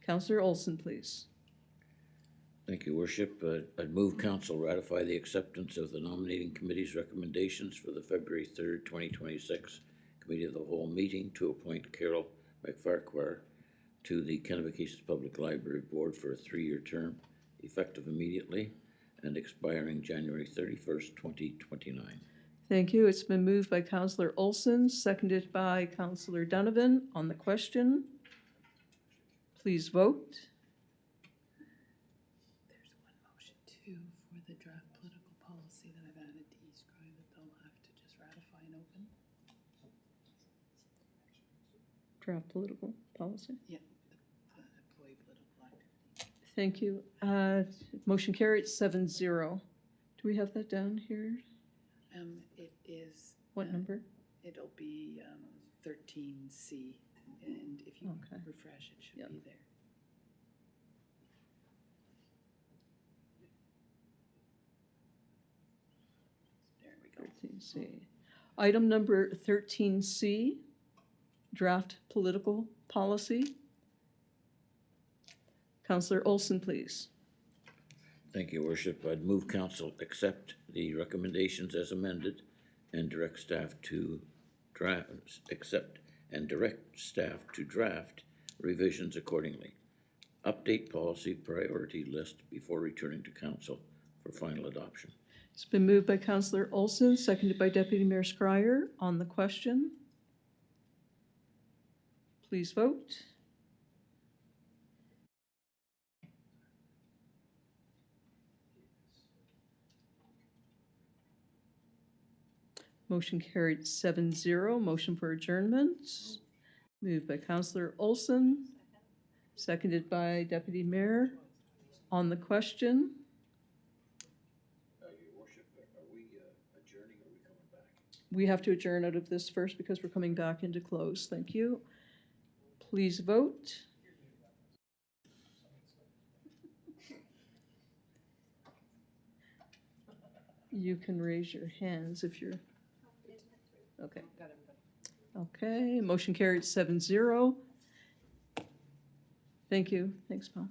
Councillor Olson, please. Thank you, Worship. I'd move council ratify the acceptance of the nominating committee's recommendations for the February 3rd, 2026 Committee of the Whole meeting to appoint Carol McFarquhar to the Kennebecasis Public Library Board for a 3-year term, effective immediately and expiring January 31st, 2029. Thank you. It's been moved by Councillor Olson, seconded by Councillor Donovan. On the question, please vote. For the draft political policy that I've added to e-scribe that they'll have to just ratify and open. Draft political policy. Yeah, the employee political activity. Thank you. Motion carried 7-0. Do we have that down here? It is. What number? It'll be 13C, and if you Okay. refresh, it should Yep. be there. There we go. 13C. Item number 13C, draft political policy. Councillor Olson, please. Thank you, Worship. I'd move council accept the recommendations as amended and direct staff to draft revisions accordingly. Update policy priority list before returning to council for final adoption. It's been moved by Councillor Olson, seconded by Deputy Mayor Scryer. On the question, please vote. Motion carried 7-0. Motion for adjournment. Moved by Councillor Olson, seconded by Deputy Mayor. On the question, Your Worship, are we adjourning or are we coming back? we have to adjourn out of this first because we're coming back into close. Thank you. Please vote. You can raise your hands if you're, okay. Okay, motion carried 7-0. Thank you. Thanks, Paul.